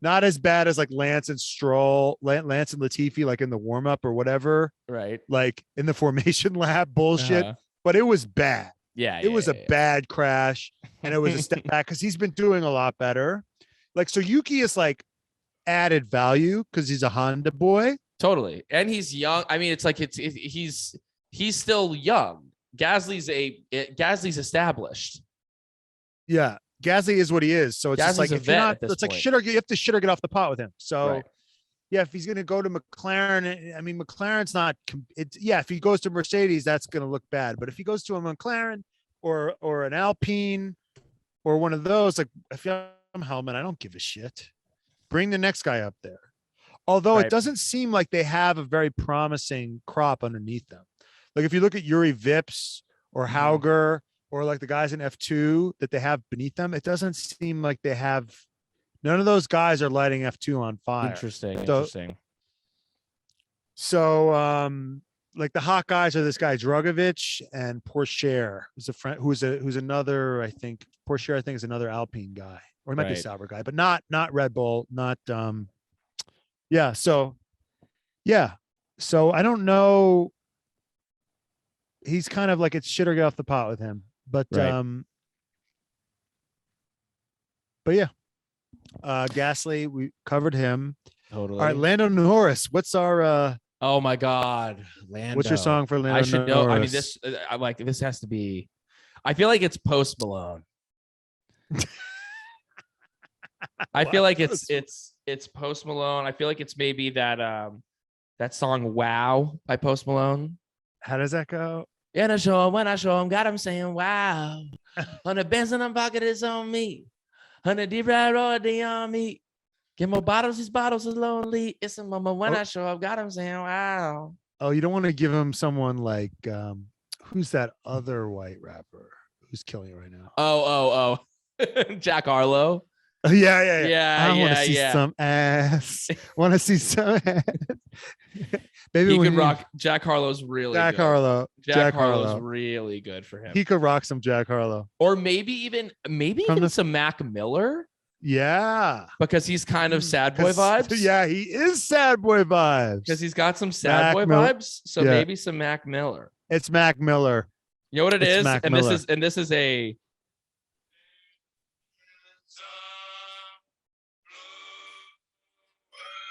Not as bad as like Lance and Latifi, like in the warm up or whatever. Right. Like in the formation lab bullshit, but it was bad. Yeah. It was a bad crash and it was a step back because he's been doing a lot better. Like, so Yuki is like added value because he's a Honda boy. Totally. And he's young. I mean, it's like he's still young. Gasly's established. Yeah. Gasly is what he is. So it's just like, if you're not, it's like shit or you have to shit or get off the pot with him. So yeah, if he's going to go to McLaren, I mean, McLaren's not, if he goes to Mercedes, that's going to look bad. But if he goes to a McLaren or an Alpine or one of those, like if I'm Helmut, I don't give a shit. Bring the next guy up there. Although it doesn't seem like they have a very promising crop underneath them. Like if you look at Yuri Vips or Hauger, or like the guys in F2 that they have beneath them, it doesn't seem like they have. None of those guys are lighting F2 on fire. Interesting. So, like the hot guys are this guy Drugovich and Pourchaire, who's a friend, who's another. I think Pourchaire, I think, is another Alpine guy, or he might be a Sauber guy, but not Red Bull, not. Yeah. So I don't know. He's kind of like it's shit or get off the pot with him. But yeah, Gasly, we covered him. Totally. All right, Lando Norris. What's our? Oh my God, Lando. What's your song for Lando? I should Norris? know. I mean, this has to be. I feel like it's Post Malone. I feel like it's Post Malone. I feel like it's maybe that song "Wow" by Post Malone. How does that go? When I show him, got him saying, wow. On the Benz in the pocket, it's on me. On the deep ride road, they on me. Get more bottles, these bottles is lonely. It's a moment when I show up, got him saying, wow. Oh, you don't want to give him someone like, who's that other white rapper who's killing it right now? Oh. Jack Harlow. Yeah. I want to see yeah. some ass. Want to see some ass. Maybe He when could rock. Jack Harlow's really Jack good. Harlow. Jack Harlow's really good for him. He could rock some Jack Harlow. Or maybe even some Mac Miller. Yeah. Because he's kind of sad boy vibes. Yeah, he is sad boy vibes. Because he's got some sad boy vibes. So maybe some Mac Miller. It's Mac Miller. You know what it is? Mac And Miller. this is a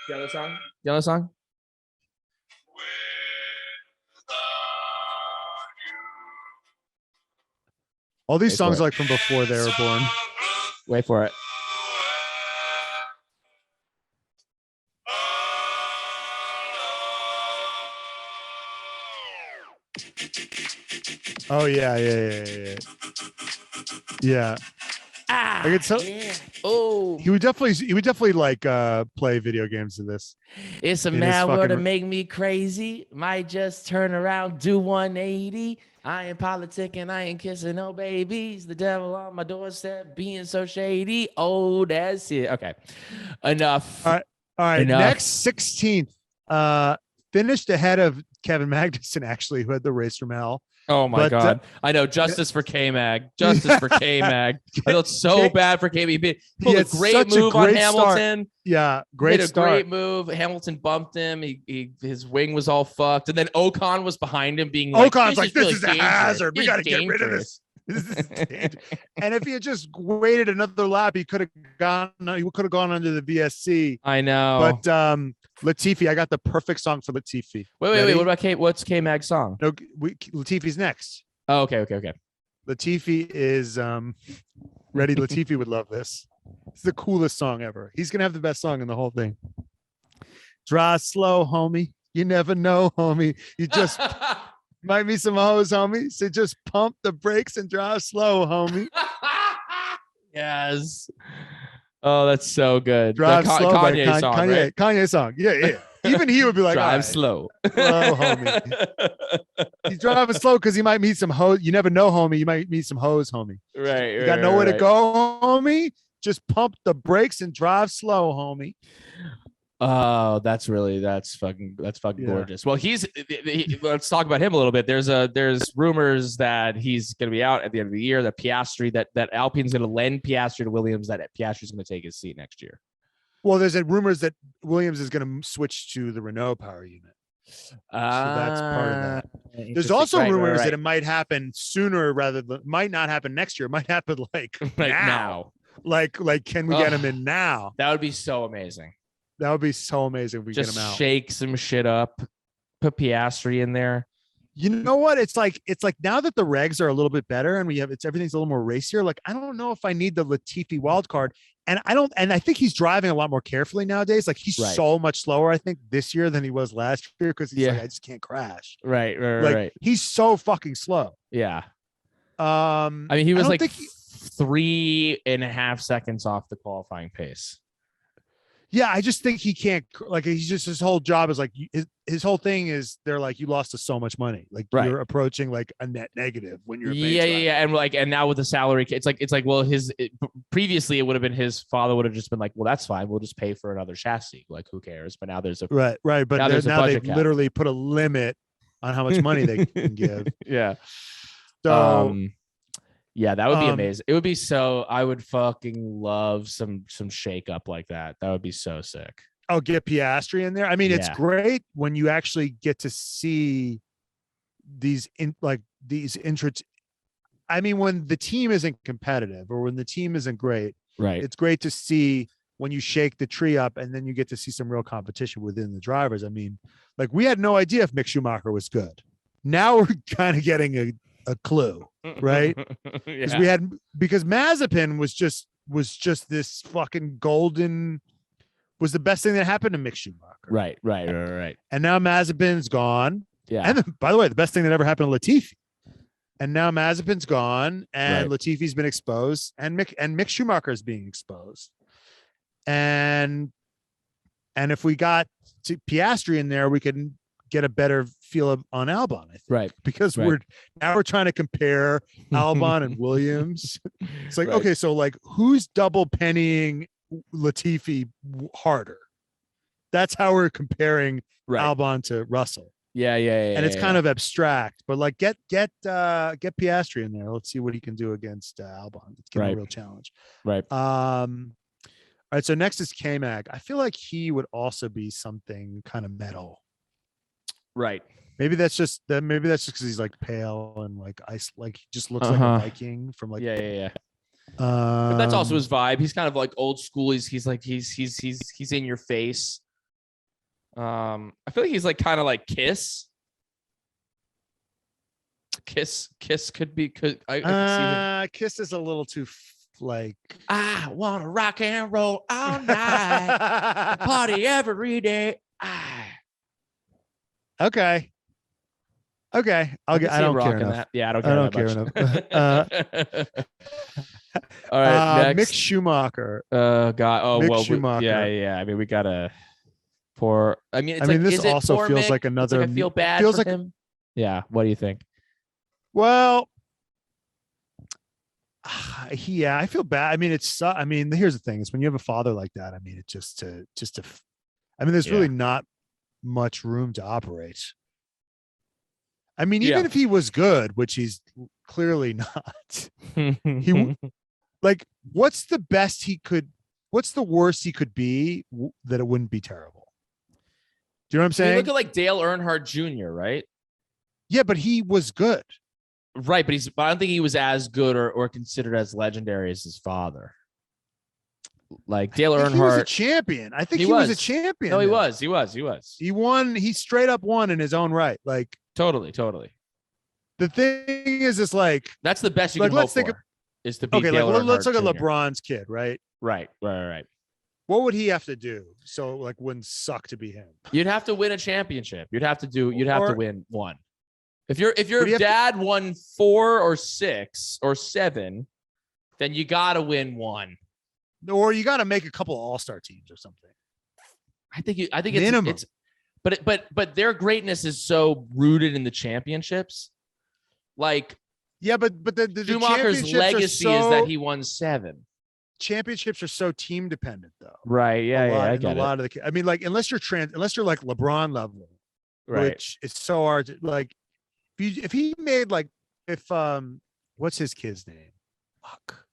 the other song? All these songs are like from before they were born. Wait for it. Oh yeah. I could tell. Yeah. Oh, he would definitely like play video games to this. It's a mad world to make me crazy. Might just turn around, do 180. I ain't politicking, I ain't kissing no babies. The devil on my doorstep, being so shady. Oh, that's it. Okay, enough. All right. Enough. Next 16th, finished ahead of Kevin Magnussen, actually, who had the race from hell. Oh my God! I know. Justice for K-Mag. Justice for K-Mag. I felt so bad for K-Mag. He pulled a great move on Hamilton. Start. Yeah, great start. Great move. Hamilton bumped him. His wing was all fucked, and then Ocon was behind him, being like, "Ocon's like, this is a hazard. We got to get rid of this." And if he had just waited another lap, he could have gone. He could have gone under the VSC. I know, but Latifi, I got the perfect song for Latifi. Wait. What about K? What's K-Mag's song? No, Latifi's next. Oh, okay. Latifi is ready. Latifi would love this. It's the coolest song ever. He's gonna have the best song in the whole thing. Drive slow, homie. You never know, homie. You just might be some hoes, homie. So just pump the brakes and drive slow, homie. Yes. Oh, that's so good. Drive slow. Kanye song, right? Kanye song. Yeah. Even he would be like, drive slow. Slow, homie. He's driving slow because he might meet some hoes. You never know, homie. You might meet some hoes, homie. Right. You got nowhere to go, homie. Just pump the brakes and drive slow, homie. Oh, that's fucking gorgeous. Well, let's talk about him a little bit. There's rumors that he's going to be out at the end of the year. That Piastri, that Alpine's going to lend Piastri to Williams. That Piastri's going to take his seat next year. Well, there's rumors that Williams is going to switch to the Renault power unit. So that's part of that. There's also rumors that it might happen sooner rather than might not happen next year. It might happen like now. Like, can we get him in now? That would be so amazing. That would be so amazing if we just get him out. Shake some shit up, put Piastri in there. You know what? It's like now that the regs are a little bit better and everything's a little more racier. Like, I don't know if I need the Latifi wild card. And I think he's driving a lot more carefully nowadays. Like, he's so much slower, I think, this year than he was last year because he's like, I just can't crash. Right. He's so fucking slow. Yeah. I mean, he was like 3.5 seconds off the qualifying pace. Yeah, I just think he can't. Like, he's just, his whole job is like, his whole thing is they're like, you lost us so much money. Like, you're approaching like a net negative when you're and now with the salary, it's like well, previously it would have been his father would have just been like, well, that's fine, we'll just pay for another chassis, like, who cares? But now there's a right, but now they've literally put a limit on how much money they can give. Yeah. So yeah, that would be amazing. It would be so. I would fucking love some shake up like that. That would be so sick. Oh, get Piastri in there. I mean, it's great when you actually get to see these interests. I mean, when the team isn't competitive or when the team isn't great, right? It's great to see when you shake the tree up and then you get to see some real competition within the drivers. I mean, like, we had no idea if Mick Schumacher was good. Now we're kind of getting a clue, right? Because Mazepin was just this fucking golden, was the best thing that happened to Mick Schumacher. Right. And now Mazepin's gone. Yeah. And then, by the way, the best thing that ever happened to Latifi. And now Mazepin's gone, and Latifi's been exposed, and Mick Schumacher is being exposed. And if we got Piastri in there, we can get a better feel on Albon, I think. Right. Because Right. we're trying to compare Albon and Williams. It's like, Right. okay, so like who's double pennying Latifi harder? That's how we're comparing Albon to Russell. Yeah. And it's kind of abstract, but like get Piastri in there. Let's see what he can do against Albon. It's gonna be a real challenge. Right. All right. So next is K-Mag. I feel like he would also be something kind of metal. Right. Maybe that's just because he's like pale and like ice, like he just looks like a Viking from like Yeah. But that's also his vibe. He's kind of like old school. He's in your face. I feel like he's like kind of like Kiss. Kiss could be. I can see him. Kiss is a little too like. I wanna rock and roll all night, party every day. Okay. I don't care enough. That. Yeah, I don't care enough. All right, next. Mick Schumacher. God. Oh, Mick well. Schumacher. Yeah. I mean, we gotta. For I mean, it's this also feels Mick? like another. I feel bad feels for like him. Yeah. What do you think? Well, yeah, I feel bad. I mean, here's the thing: is when you have a father like that. I mean, it's just to. I mean, there's really not much room to operate. I mean, even if he was good, which he's clearly not, he like, what's the best he could? What's the worst he could be that it wouldn't be terrible? Do you know what I'm saying? Look at like Dale Earnhardt Jr., right? Yeah, but he was good. Right, but I don't think he was as good or considered as legendary as his father. Like Dale Earnhardt, he was a champion. I think he was a champion. No, he was. He won. He straight up won in his own right. Like totally. The thing is like that's the best you can hope for. Is to be Dale Earnhardt let's look at Jr. LeBron's kid, right? Right. What would he have to do so like wouldn't suck to be him? You'd have to win a championship. You'd have to win one. If your dad won 4 or 6 or 7, then you got to win one. Or you got to make a couple of all-star teams or something. I think it's but their greatness is so rooted in the championships. Like but the Schumacher's legacy is that he won 7. Championships are so team dependent though. Right. Yeah. I get a lot of the. I mean, like unless you're like LeBron level, right? Which is so hard. To, like if he made like what's his kid's name? Fuck.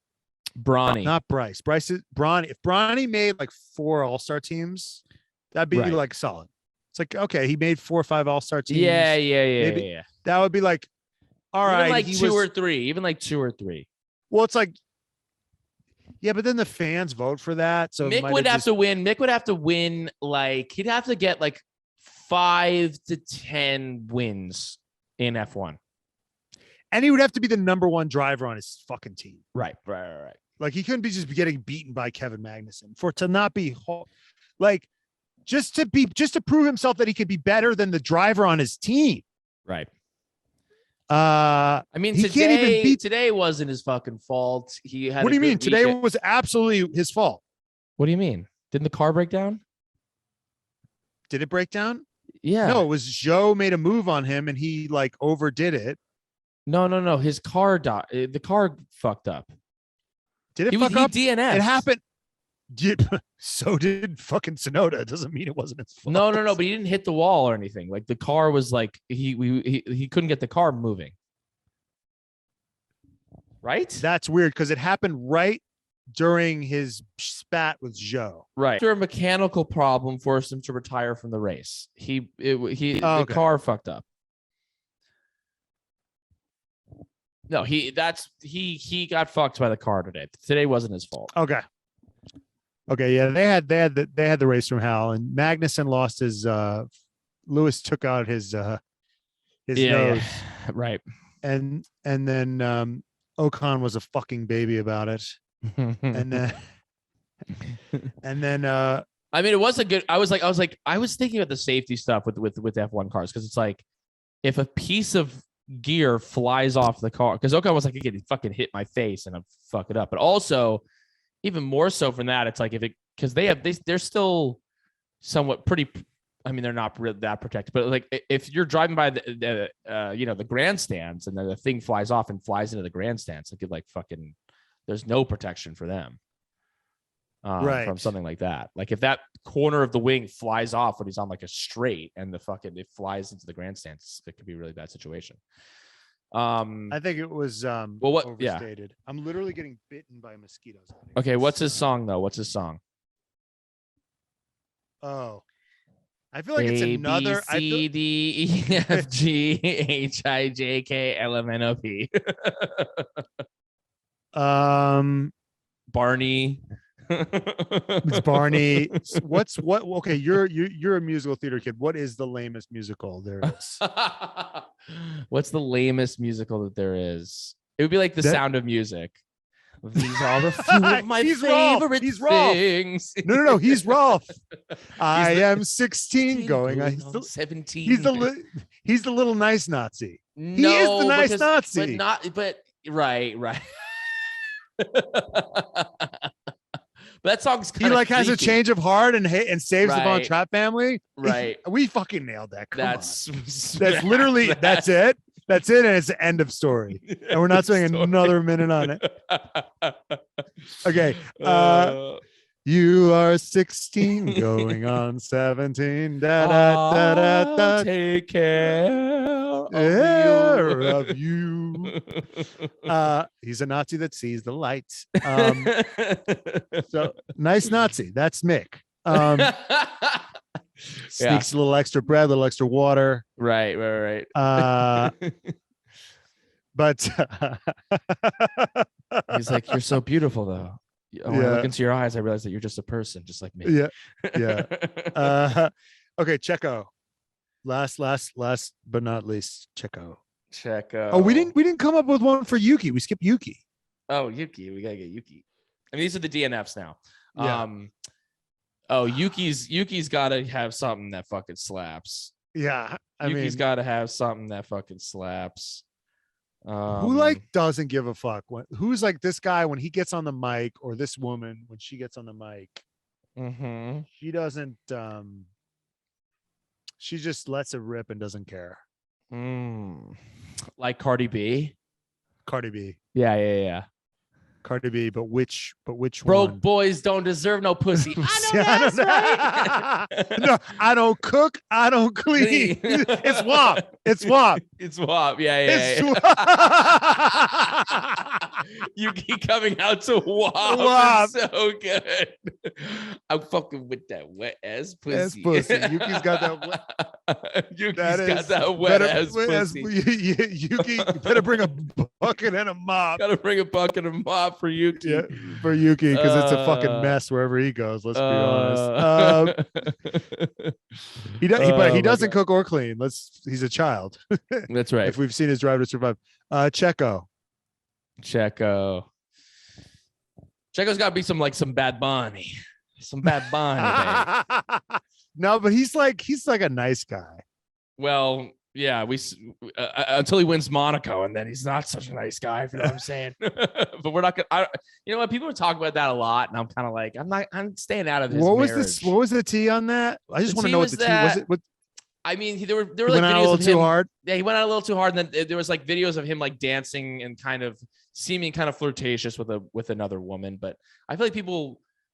Bronny. Not Bryce. Bryce is Bronny. If Bronny made like 4 all-star teams, that'd be like solid. It's like, okay, he made 4 or 5 all-star teams. Yeah. Maybe that would be like, all even right. Like 2 or 3. Even like 2 or 3. Well, it's like, yeah, but then the fans vote for that. So Mick would have to win. Mick would have to win. Like he'd have to get like 5 to 10 wins in F1. And he would have to be the number 1 driver on his fucking team. Right. Like he couldn't be just getting beaten by Kevin Magnussen to not be like just to prove himself that he could be better than the driver on his team. Right. I mean, today wasn't his fucking fault. He had. What do you mean? Today was absolutely his fault. What do you mean? Didn't the car break down? Did it break down? Yeah. No, it was Joe made a move on him and he like overdid it. No. His car died. The car fucked up. Did it fuck up? He DNF'd. It happened. So did fucking Sonoda. It doesn't mean it wasn't his fault. No. But he didn't hit the wall or anything. Like the car was like he couldn't get the car moving. Right? That's weird because it happened right during his spat with Joe. Right. After a mechanical problem forced him to retire from the race. The car fucked up. No, he got fucked by the car today. Today wasn't his fault. Okay, yeah, they had the race from hell, and Magnussen lost his. Lewis took out his nose, right, and then Ocon was a fucking baby about it, and then I mean, it was a good. I was thinking about the safety stuff with F1 cars because it's like if a piece of gear flies off the car, because Ocon was like, "He fucking hit my face and I fuck it up," but also. Even more so from that, it's like if it because they're still somewhat pretty I mean, they're not really that protected, but like if you're driving by the grandstands and then the thing flies off and flies into the grandstands, like fucking, there's no protection for them from something like that. Like if that corner of the wing flies off when he's on like a straight and it flies into the grandstands, it could be a really bad situation. I think it was overstated. Yeah. I'm literally getting bitten by mosquitoes. Okay, what's his song though? What's his song? Oh, I feel like it's another C D E F G H I J K L M N O P. Barney. It's Barney. What? Okay, you're a musical theater kid. What is the lamest musical there is? What's the lamest musical that there is? It would be like The Sound of Music. These are a few of my favorite things. No, he's Rolf. I am 16 going. I'm 17. He's the little nice Nazi. No, he is the nice Nazi. But right. But that song's kind of has a change of heart and saves the Von Trapp family. Right. We fucking nailed that. That's literally that's it. That's it, and it's the end of story. And we're not spending another minute on it. Okay. You are 16 going on 17. Take care of you. He's a Nazi that sees the light. So nice Nazi. That's Mick. Sneaks a little extra bread, a little extra water. Right. But he's like, you're so beautiful though. When I look into your eyes, I realize that you're just a person, just like me. Yeah. Okay, Checo. Last but not least, Checo. Oh, we didn't come up with one for Yuki. We skipped Yuki. Oh, Yuki. We gotta get Yuki. I mean, these are the DNFs now. Yeah. Yuki's gotta have something that fucking slaps. Yeah. Yuki's gotta have something that fucking slaps. Who doesn't give a fuck? Who's like this guy when he gets on the mic, or this woman when she gets on the mic? Mm-hmm. She doesn't. She just lets it rip and doesn't care. Like Cardi B. Yeah. Cardi B, but which broke one? Boys don't deserve no pussy. I know that's right. No, I don't cook. I don't clean. It's WAP. It's WAP. Yeah. Yuki coming out to WAP. So good. I'm fucking with that wet ass pussy. Yuki's got that wet ass pussy. Yuki, you better bring a bucket and a mop. Gotta bring a bucket and mop for Yuki. Yeah, for Yuki, because it's a fucking mess wherever he goes. Let's be honest. He doesn't cook or clean. He's a child. That's right. If we've seen his Drive to Survive. Checo's got to be some Bad Bunny. No, but he's like a nice guy. Well, yeah, until he wins Monaco, and then he's not such a nice guy. If you know what I'm saying. But we're not gonna. You know what? People are talking about that a lot, and I'm kind of like, I'm staying out of this. What was the tea on that? I just want to know what the tea was. What? I mean, there were like videos of him. Too hard. Yeah, he went out a little too hard, and then there was like videos of him like dancing and kind of seeming kind of flirtatious with another woman. But I feel like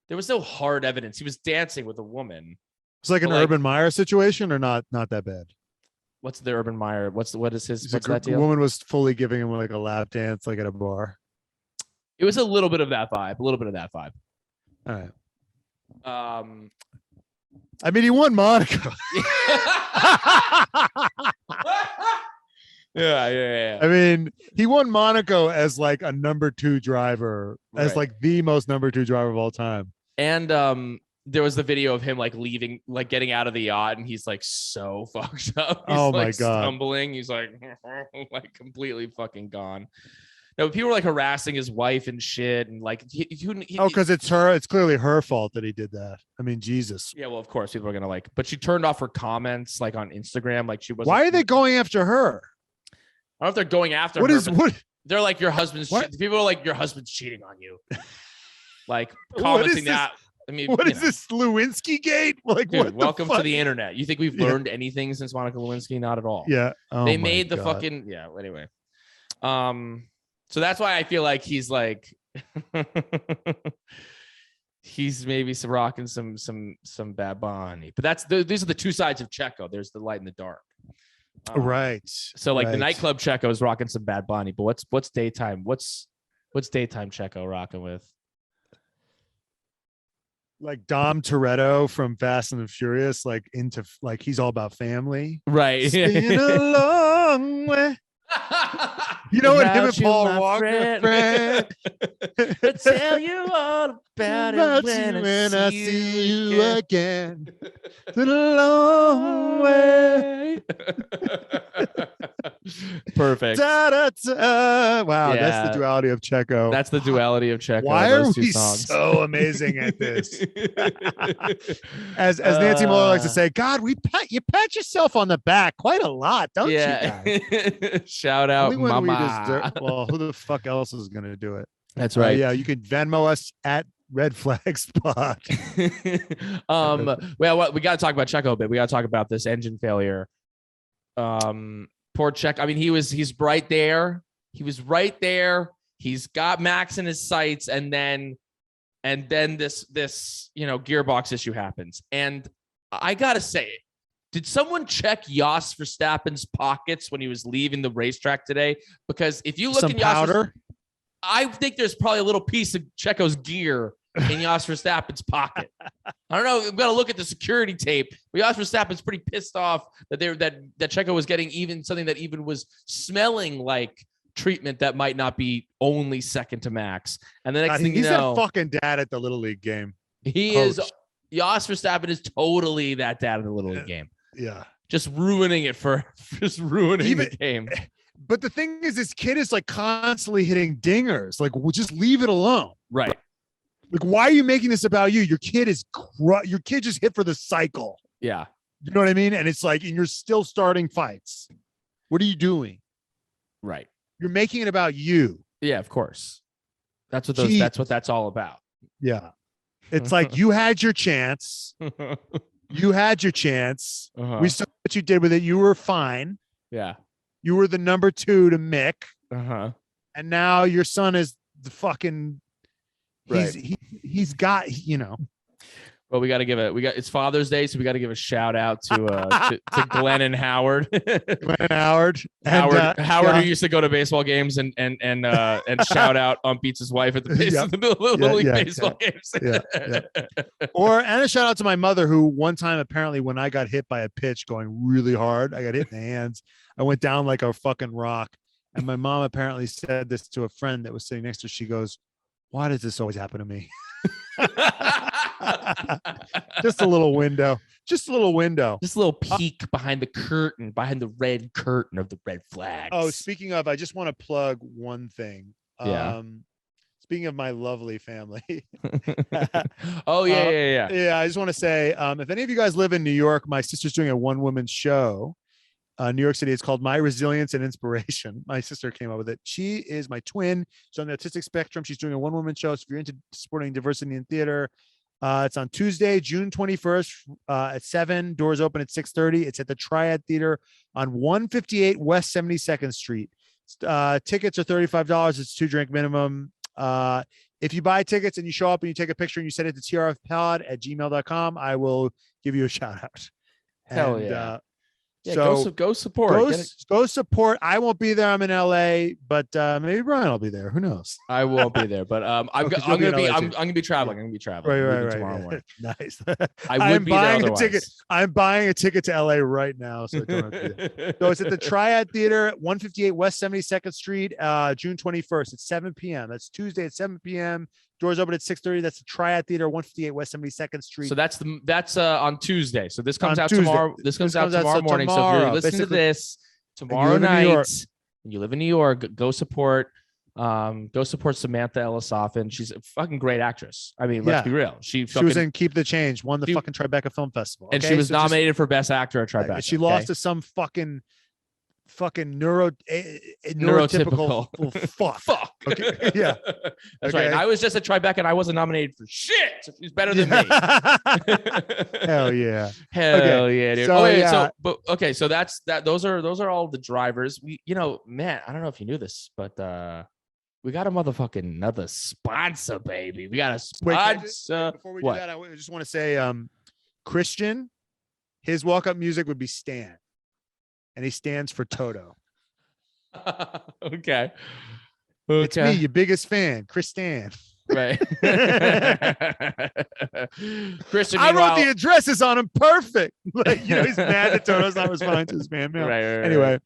there was no hard evidence. He was dancing with a woman. It's like an Urban Meyer situation, or not that bad. What's the Urban Meyer? What's his? What's that deal? The woman was fully giving him like a lap dance, like at a bar. It was a little bit of that vibe. All right. I mean, he won Monaco. Yeah. I mean, he won Monaco as like a number 2 driver, as like the most number 2 driver of all time. And there was the video of him like leaving, like getting out of the yacht, and he's like so fucked up. He's my God, stumbling. He's like completely fucking gone. No, people were like harassing his wife and shit, and like because it's her. It's clearly her fault that he did that. I mean, Jesus. Yeah, well, of course people are gonna but she turned off her comments like on Instagram. Like she was. Why are they going after her? I don't know if they're going after her. What? They're like, your husband's. People are like, your husband's cheating on you. Like commenting that. I mean, what is this Lewinsky gate? Like, dude, what? welcome fuck? to the internet. You think we've learned anything since Monica Lewinsky? Not at all. Yeah. Oh, they made the God. fucking Anyway, so that's why I feel like he's like, he's maybe rocking some Bad Bunny. But these are the two sides of Checo. There's the light and the dark. Right. So like the nightclub Checo is rocking some Bad Bunny, but what's daytime? What's daytime Checo rocking with? Like Dom Toretto from Fast and the Furious, like into like he's all about family. Right. It's been a long way. You know what? Him and Paul Walker. Friend. I tell you all about it when I see you again. It's been a long way. Perfect. Da, da, da. Wow, Yeah. that's the duality of Checo. That's the duality of Checo. Why those are two we songs. so amazing at this? As Nancy Muller likes to say, God, you pat yourself on the back quite a lot, don't you guys? Shout out, Only when we mama. well, who the fuck else is going to do it? That's right. Yeah, you can Venmo us at Red Flag Spot. Well, we got to talk about Checo a bit. We got to talk about this engine failure. Poor Checo. I mean, he's right there. He was right there. He's got Max in his sights, and then this gearbox issue happens. And I gotta say, did someone check Jos Verstappen's pockets when he was leaving the racetrack today? Because if you look in powder, I think there's probably a little piece of Checo's gear in Jos Verstappen's pocket. I don't know. We've got to look at the security tape. But Jos Verstappen's pretty pissed off that that Checo was getting even something that even was smelling like treatment that might not be only second to Max. And the next thing you know, he's that fucking dad at the Little League game. He is. Jos Verstappen is totally that dad in the Little League game. Yeah, just ruining it the game. But the thing is, this kid is like constantly hitting dingers. Like, well, just leave it alone. Right. Like, why are you making this about you? Your kid just hit for the cycle. Yeah. You know what I mean? And it's like, and you're still starting fights. What are you doing? Right. You're making it about you. Yeah, of course. That's what that's all about. Yeah. It's like you had your chance. You had your chance. Uh-huh. We saw what you did with it. You were fine. Yeah. You were the number 2 to Mick. Uh-huh. And now your son is the fucking right. He's got, Well, it's Father's Day, so we got to give a shout out to Glenn and Howard. Glenn and Howard. Howard, who used to go to baseball games and shout out Beats' wife at the Little League baseball games. And a shout out to my mother, who one time apparently when I got hit by a pitch going really hard, I got hit in the hands. I went down like a fucking rock. And my mom apparently said this to a friend that was sitting next to her. She goes, "Why does this always happen to me?" Just a little window. Just a little peek behind the curtain, behind the red curtain of the red flags. Oh, speaking of, I just want to plug one thing. Speaking of my lovely family. Oh, yeah. Yeah, I just want to say, if any of you guys live in New York, my sister's doing a one-woman show. New York City. It's called My Resilience and Inspiration. My sister came up with it. She is my twin. She's on the autistic spectrum. She's doing a one-woman show. So if you're into supporting diversity in theater, it's on Tuesday, June 21st at 7. Doors open at 6:30. It's at the Triad Theater on 158 West 72nd Street. Tickets are $35. It's 2-drink minimum. If you buy tickets and you show up and you take a picture and you send it to trfpod@gmail.com, I will give you a shout out. Hell yeah. Yeah, so go support. Go support. I won't be there. I'm in LA, but maybe Brian will be there. Who knows? I won't be there, but I'm gonna be traveling. I'm gonna be traveling. Right. Tomorrow morning. Nice. I'm buying a ticket. I'm buying a ticket to LA right now, so I don't have to be there. So it's at the Triad Theater, 158 West 72nd Street, June 21st at 7 p.m. That's Tuesday at 7 p.m. Doors open at 6:30. That's the Triad Theater, 158 West 72nd Street. So that's on Tuesday. So this comes out tomorrow. This comes out tomorrow morning. So if you're listening to this tomorrow night and you live in New York, go support Samantha Ellisoffen. She's a fucking great actress. I mean, let's be real. She was in Keep the Change, won the fucking Tribeca Film Festival. And she was nominated for Best Actor at Tribeca. She lost to some fucking fucking Neurotypical. fuck. Fuck. Okay. Yeah. That's Okay. right. And I was just a Tribeca and I wasn't nominated for shit. So he's better than me. Hell yeah. Hell yeah, dude. So, So that's that. Those are all the drivers. Man, I don't know if you knew this, but we got another sponsor, baby. We got a sponsor. Before we do that, I just want to say, Christian, his walk-up music would be Stan, and he stands for Toto. Okay. It's me, your biggest fan, Chris Stan. Right. Christian, I wrote the addresses on him perfect. Like, he's mad that Toto's not responding to his fan mail. Right. Anyway,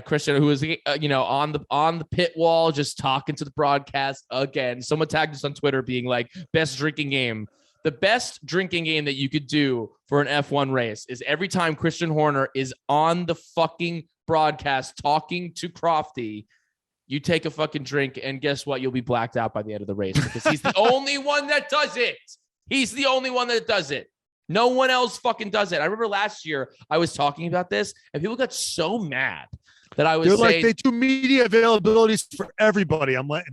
Christian, who was on the pit wall, just talking to the broadcast again. Someone tagged us on Twitter, being like, "Best drinking game." The best drinking game that you could do for an F1 race is every time Christian Horner is on the fucking broadcast talking to Crofty, you take a fucking drink, and guess what? You'll be blacked out by the end of the race because he's the only one that does it. He's the only one that does it. No one else fucking does it. I remember last year I was talking about this, and people got so mad that I was saying, they do media availabilities for everybody. I'm like,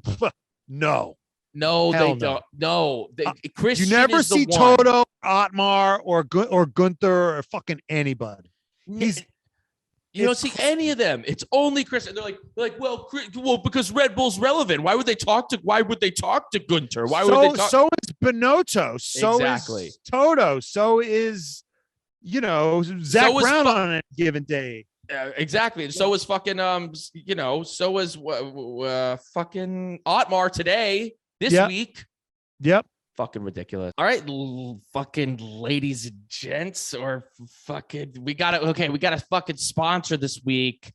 no. No, Hell they don't. No, Christian. You never is the see one. Toto, Otmar, or Gunther, or fucking anybody. You don't see any of them. It's only Chris. And they're like, well, because Red Bull's relevant. Why would they talk to Gunther? Why would they talk? So is Binotto. So exactly. Is Toto. So is, Zach Brown on a given day. Exactly. And so is fucking, so is fucking Otmar today, this week. Yep. Fucking ridiculous. All right, fucking ladies and gents, or fucking, we got a fucking sponsor this week.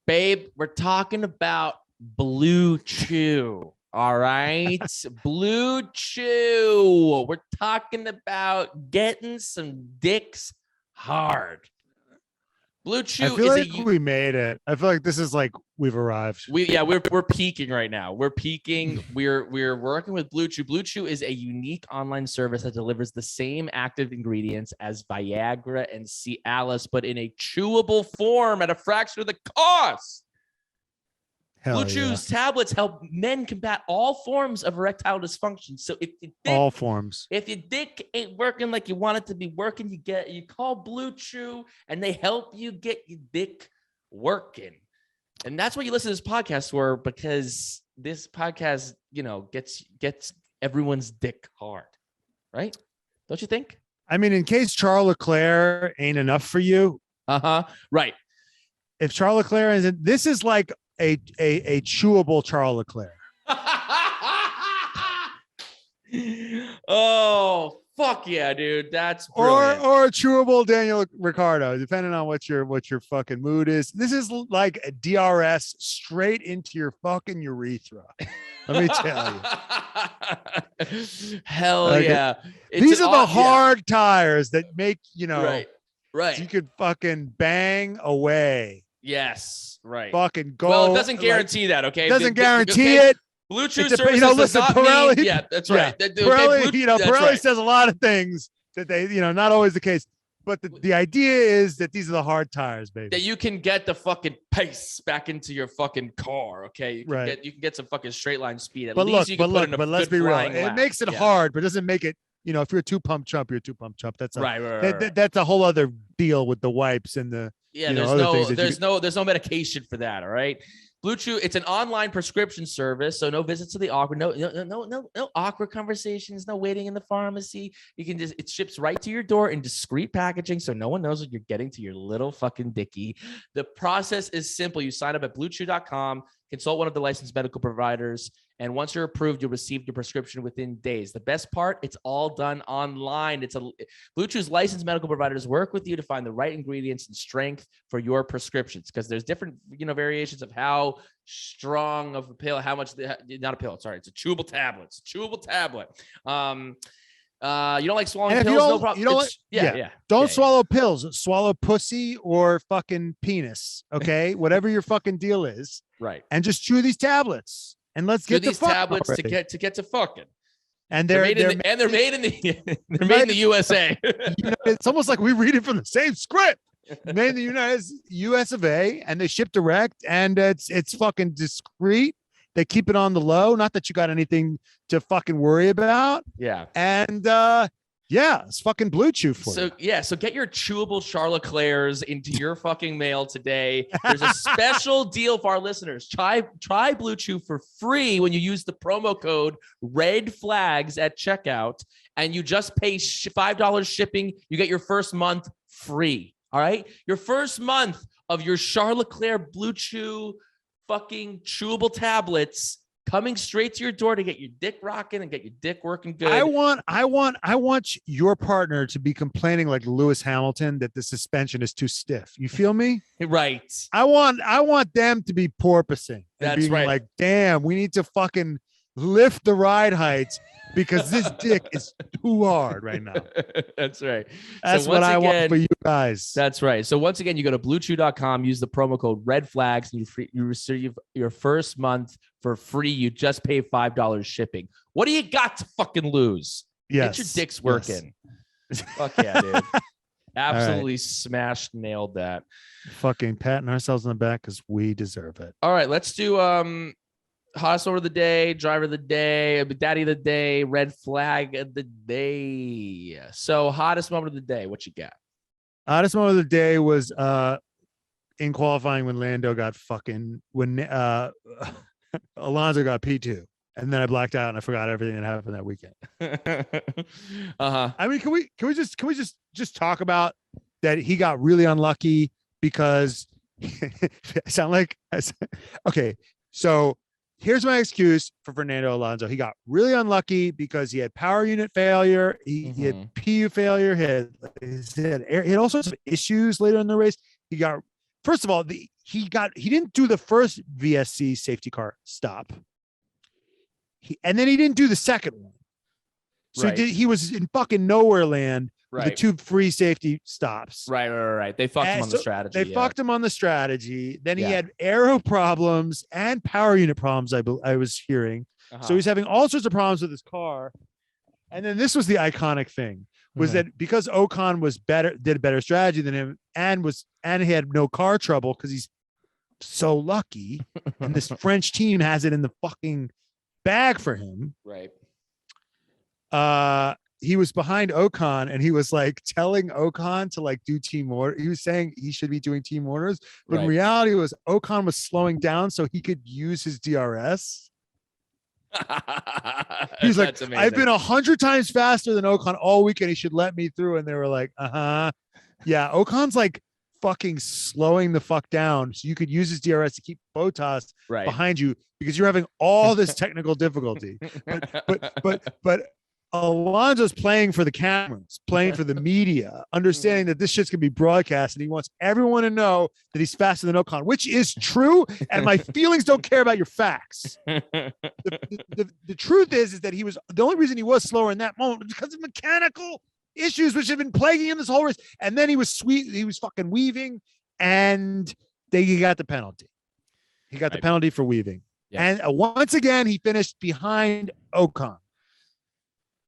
Babe, we're talking about Blue Chew. All right. Blue Chew. We're talking about getting some dicks hard. Blue Chew I feel like we made it. I feel like this is like we've arrived. We're peaking right now. We're peaking. We're working with Blue Chew. Blue Chew is a unique online service that delivers the same active ingredients as Viagra and Cialis, but in a chewable form at a fraction of the cost. Blue Chew's tablets help men combat all forms of erectile dysfunction. So if your dick ain't working like you want it to be working, you call Blue Chew and they help you get your dick working. And that's what you listen to this podcast for, because this podcast, gets everyone's dick hard, right? Don't you think? I mean, in case Charles Leclerc ain't enough for you. Right. If Charles Leclerc isn't, this is like a chewable Charles Leclerc. Oh, fuck yeah, dude. That's brilliant. Or a chewable Daniel Ricciardo, depending on what your fucking mood is. This is like a DRS straight into your fucking urethra. Let me tell you. Hell yeah. These are the hard tires that make, right. So you could fucking bang away. Yes, right. Fucking go. Well, it doesn't guarantee that, okay? It doesn't guarantee it. Blue Chew services listen, Pirelli. Yeah, that's right. Pirelli says a lot of things that they, not always the case. But the idea is that these are the hard tires, baby. That you can get the fucking pace back into your fucking car, okay? You can get some fucking straight line speed. But let's be real. It makes it hard, but doesn't make it. If you're a 2-pump chump, you're a 2-pump chump. That's right. That's a whole other deal with the wipes and the. Yeah, there's no medication for that. All right. Blue Chew, it's an online prescription service, so no visits to the awkward, no awkward conversations, no waiting in the pharmacy. It ships right to your door in discreet packaging, so no one knows what you're getting to your little fucking dickie. The process is simple. You sign up at bluechew.com, consult one of the licensed medical providers, and once you're approved, you'll receive your prescription within days. The best part, it's all done online. Blue Chew's licensed medical providers work with you to find the right ingredients and strength for your prescriptions, because there's different, variations of how strong of a pill, how much, not a pill, sorry, it's a chewable tablet. It's a chewable tablet. You don't like swallowing pills? No problem. Don't swallow pills. Swallow pussy or fucking penis. Okay, whatever your fucking deal is. Right. And just chew these tablets. And let's get these tablets to get to fucking. And they're made in the USA. It's almost like we read it from the same script. made in the US of A, and they ship direct, and it's fucking discreet. They keep it on the low. Not that you got anything to fucking worry about. Yeah. And yeah, it's fucking Blue Chew for you. So get your chewable Charlotte Clairs into your fucking mail today. There's a special deal for our listeners. Try Blue Chew for free when you use the promo code Red Flags at checkout, and you just pay $5 shipping. You get your first month free. All right, your first month of your Charlotte Clair Blue Chew fucking chewable tablets coming straight to your door to get your dick rocking and get your dick working good. I want your partner to be complaining like Lewis Hamilton that the suspension is too stiff. You feel me? Right. I want them to be porpoising. That's right. Like, damn, we need to fucking lift the ride heights because this dick is too hard right now. That's right. That's what I want for you guys. That's right. So once again, you go to bluechew.com, use the promo code Red Flags, and you receive your first month for free. You just pay $5 shipping. What do you got to fucking lose? Yes. Get your dicks working. Yes. Fuck yeah, dude. Absolutely smashed, nailed that. Fucking patting ourselves on the back because we deserve it. All right, let's do hottest over the day, driver of the day, daddy of the day, red flag of the day. So hottest moment of the day, what you got? Hottest moment of the day was in qualifying when Lando got when Alonso got P2, and then I blacked out and I forgot everything that happened that weekend. I mean, can we just talk about that he got really unlucky because okay, so here's my excuse for Fernando Alonso. He got really unlucky because he had power unit failure. He had PU failure. He had all sorts of issues later in the race. He got, first of all, he didn't do the first VSC safety car stop. And then he didn't do the second one. So he was in fucking nowhere land with the two free safety stops. Right. They fucked him on the strategy. They fucked him on the strategy. Then he had aero problems and power unit problems, I was hearing. So he's having all sorts of problems with his car. And then this was the iconic thing, was that because Ocon did a better strategy than him and he had no car trouble because he's so lucky, and this French team has it in the fucking bag for him. Right. He was behind Ocon and he was like telling Ocon to like do team order. He was saying he should be doing team orders, but in reality was Ocon was slowing down so he could use his DRS. He was like, I've been 100 times faster than Ocon all weekend. He should let me through. And they were like, yeah. Ocon's like fucking slowing the fuck down so you could use his DRS to keep Bottas behind you because you're having all this technical difficulty. But Alonso's playing for the cameras, playing for the media, understanding that this shit's gonna be broadcast, and he wants everyone to know that he's faster than Ocon, which is true. And my feelings don't care about your facts. The truth is that he was the only reason he was slower in that moment was because of mechanical issues which have been plaguing him this whole race. And then he was fucking weaving, and he got the penalty. He got the penalty for weaving. Yeah. And once again, he finished behind Ocon.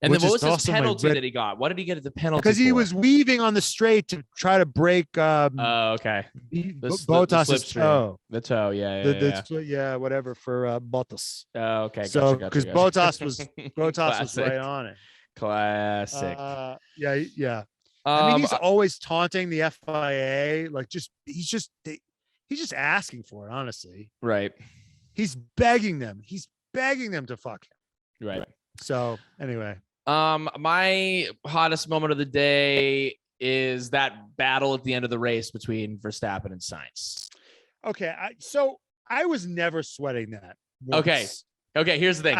And then what was his penalty that he got? What did he get at the penalty? Because he was weaving on the straight to try to break. Okay. Bottas' toe. The toe, yeah. Whatever for Bottas. Oh, okay. So because Bottas was right on it. Classic. Yeah. I mean, he's always taunting the FIA. Like, he's just asking for it. Honestly, right. He's begging them. He's begging them to fuck him. Right. So anyway. My hottest moment of the day is that battle at the end of the race between Verstappen and Sainz. Okay, so I was never sweating that once. Okay. Here's the thing.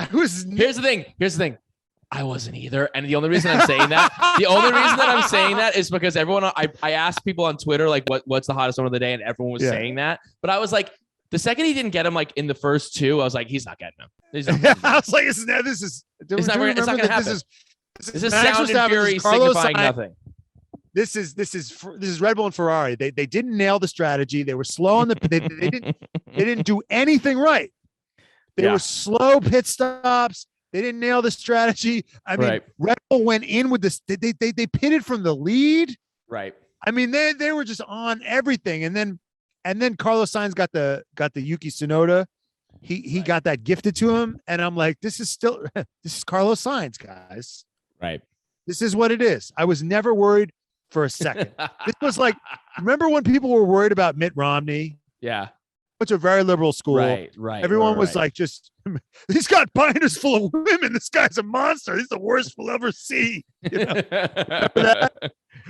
Here's the thing. I wasn't either. And the only reason I'm saying that, is because everyone, I asked people on Twitter, like, what's the hottest moment of the day? And everyone was saying that. But I was like, the second he didn't get him, like in the first two, I was like, he's not getting him. I was like, it's not going to happen. This is sound and fury signifying nothing. This is Red Bull and Ferrari. They didn't nail the strategy. They were slow on they didn't do anything right. They were slow pit stops. They didn't nail the strategy. I mean, Red Bull went in with this. They pitted from the lead. Right. I mean, they were just on everything, and then Carlos Sainz got the Yuki Tsunoda. He got that gifted to him, and I'm like, this is Carlos Sainz, guys. Right. This is what it is. I was never worried for a second. This was like, remember when people were worried about Mitt Romney? Yeah. It's a very liberal school. Right. Everyone was like, just he's got binders full of women. This guy's a monster. He's the worst we'll ever see. You know? Remember that?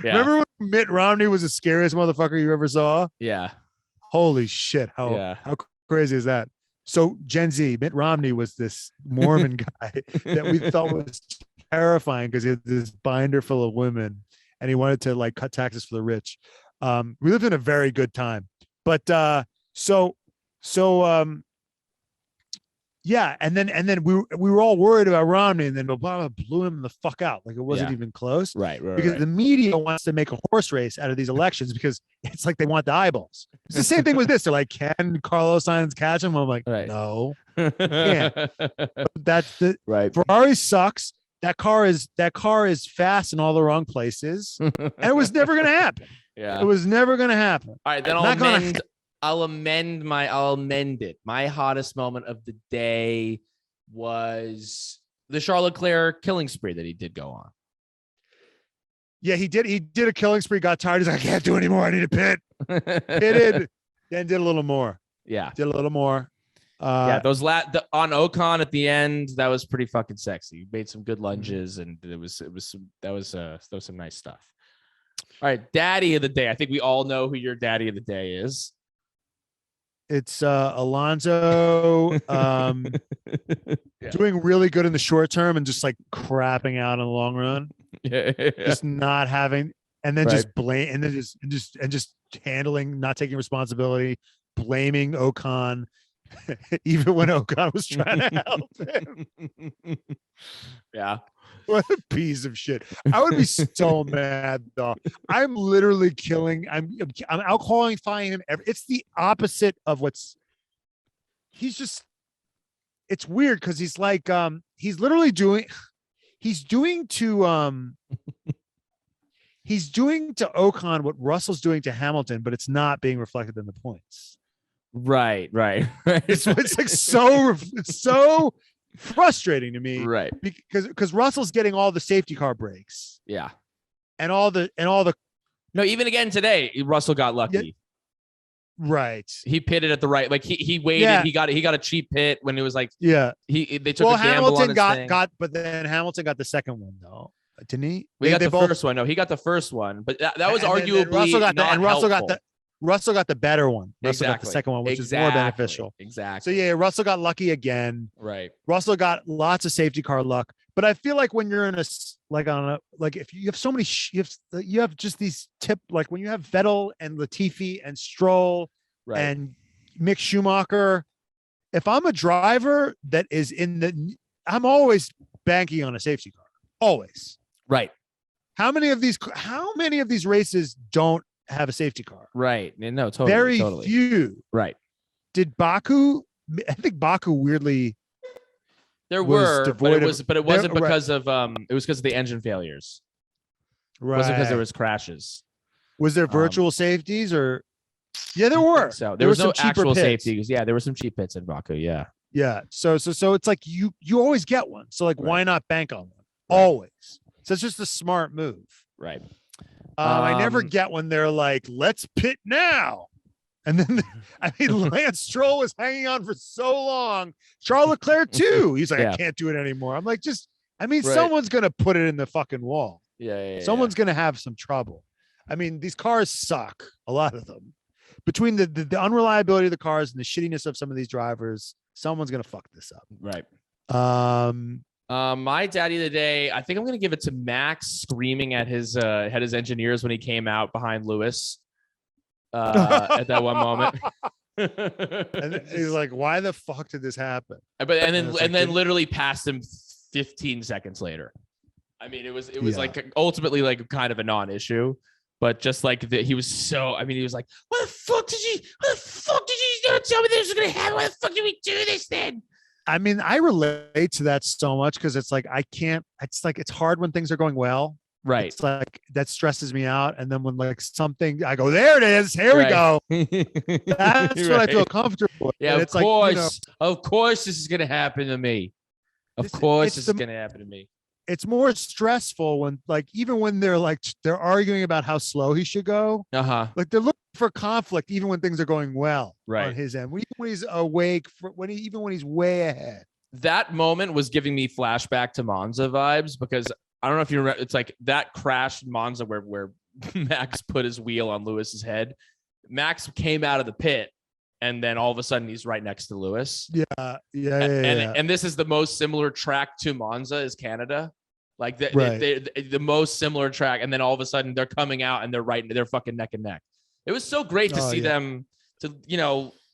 Yeah. Remember when Mitt Romney was the scariest motherfucker you ever saw? Yeah. Holy shit. How crazy is that? So Gen Z, Mitt Romney was this Mormon guy that we thought was terrifying because he had this binder full of women and he wanted to like cut taxes for the rich. We lived in a very good time, but yeah, and then we were all worried about Romney, and then Obama blew him the fuck out, like it wasn't even close, right? Because the media wants to make a horse race out of these elections because it's like they want the eyeballs. It's the same thing with this. They're like, can Carlos Sainz catch him? I'm like, no, can't. That's the right. Ferrari sucks. That car is fast in all the wrong places, and it was never gonna happen. Yeah, it was never gonna happen. All right, then I'll amend it. My hottest moment of the day was the Charles Leclerc killing spree that he did go on. Yeah, he did. He did a killing spree, got tired. He's like, I can't do anymore. I need to pit. Pitted, then did a little more. Yeah. Did a little more. Those on Ocon at the end, that was pretty fucking sexy. He made some good lunges and that was some nice stuff. All right, daddy of the day. I think we all know who your daddy of the day is. It's Alonso doing really good in the short term and just like crapping out in the long run. Yeah. Just not having, and then just blame, and then just handling, not taking responsibility, blaming Ocon, even when Ocon was trying to help him. Yeah. What a piece of shit. I would be so mad though. I'm literally killing. I'm out-qualifying him. It's the opposite of it's weird because he's like, he's literally doing to Ocon what Russell's doing to Hamilton, but it's not being reflected in the points. Right. It's like so frustrating to me, right? Because Russell's getting all the safety car breaks, and all the no, even again today Russell got lucky, right? He pitted at the right, like he waited, he got a cheap pit when it was like they took a gamble Hamilton on his thing. But then Hamilton got the second one though, didn't he? He got the first one. No, he got the first one, but that was arguably Russell got the better one. Russell got the second one, which is more beneficial. Exactly. So Russell got lucky again. Right. Russell got lots of safety car luck. But I feel like when you're in if you have so many, you have just these like when you have Vettel and Latifi and Stroll and Mick Schumacher, if I'm a driver that is I'm always banking on a safety car. Always. Right. How many of these races don't have a safety car? Right. No, totally. Very few. Right. Did Baku? I think Baku weirdly. There were, but it wasn't because of it was because of the engine failures. Right. It wasn't because there was crashes. Was there virtual safeties or? Yeah, there were. So there was no actual safeties. Yeah, there were some cheap pits in Baku. Yeah. Yeah. So it's like you always get one. So like, why not bank on one? Always. So it's just a smart move. Right. I never get when they're like, let's pit now. And then, Lance Stroll was hanging on for so long. Charles Leclerc too. He's like, I can't do it anymore. I'm like, someone's going to put it in the fucking wall. Yeah. Someone's going to have some trouble. These cars suck. A lot of them. Between the unreliability of the cars and the shittiness of some of these drivers, someone's going to fuck this up. Right. My daddy of the day, I think I'm going to give it to Max screaming at his engineers when he came out behind Lewis at that one moment. And he's like, why the fuck did this happen? And then literally passed him 15 seconds later. It was like ultimately like kind of a non-issue, but just like he was so, he was like, why the fuck did you not tell me this was going to happen? Why the fuck did we do this then? I relate to that so much because it's like it's hard when things are going well Right. It's like that stresses me out. And then when like something, I go, there it is. Here we Right. go. That's what I feel comfortable with. Yeah, And of it's like, course. Of course this is gonna happen to me. Of course this is gonna happen to me. it's more stressful when like even when they're arguing about how slow he should go. Uh-huh. Like they're looking for conflict even when things are going well Right. on his end. Even when he's awake, even when he's way ahead. That moment was giving me flashback to Monza vibes because I don't know if you remember. It's like that crash in Monza where Max put his wheel on Lewis's head. Max came out of the pit, and then all of a sudden he's right next to Lewis. Yeah. And this is the most similar track to Monza is Canada. Like the most similar track, and then all of a sudden they're coming out and they're fucking neck and neck. It was so great to see them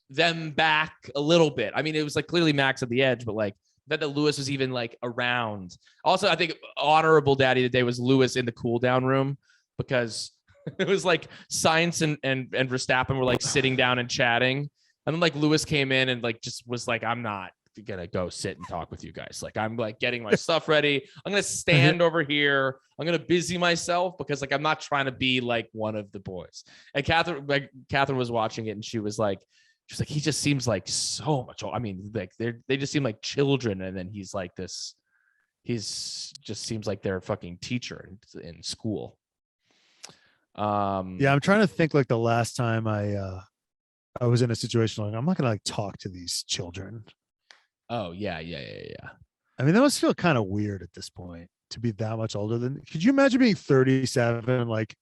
them back a little bit. I mean, it was like clearly Max at the edge, but like that Lewis was even like around. Also, I think honorable daddy today was Lewis in the cool down room because it was like Sainz and Verstappen were like sitting down and chatting, and then like Lewis came in and like just was like, I'm not gonna go sit and talk with you guys. Like I'm like getting my stuff ready. I'm gonna stand over here. I'm gonna busy myself because like I'm not trying to be like one of the boys. And Catherine was watching it and she was like, he just seems like so much. I mean, like they just seem like children, and then he's like this. He's just seems like they're a fucking teacher in school. Yeah, I'm trying to think like the last time I was in a situation like I'm not gonna like talk to these children. Oh yeah. I mean, that must feel kind of weird at this point to be that much older than. Could you imagine being 37 and like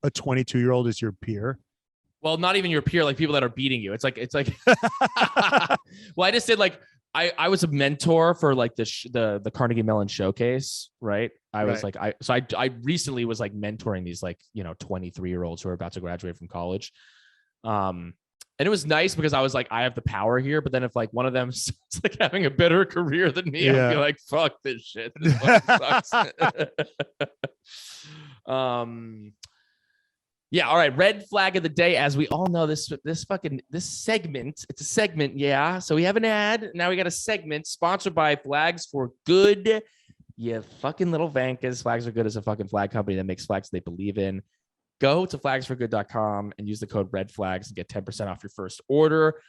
a 22-year-old is your peer? Well, not even your peer, like people that are beating you. It's like. Well, I just did like I was a mentor for like the Carnegie Mellon Showcase, right? I was like I recently was like mentoring these like 23-year-olds who are about to graduate from college. And it was nice because I was like, I have the power here. But then if like one of them is like having a better career than me, I'd be like, fuck this shit. This fucking sucks. Yeah. All right. Red flag of the day. As we all know, this segment, it's a segment. Yeah. So we have an ad. Now we got a segment sponsored by Flags for Good. You fucking little Vankas. Flags for Good is a fucking flag company that makes flags they believe in. Go to flagsforgood.com and use the code REDFLAGS and get 10% off your first order.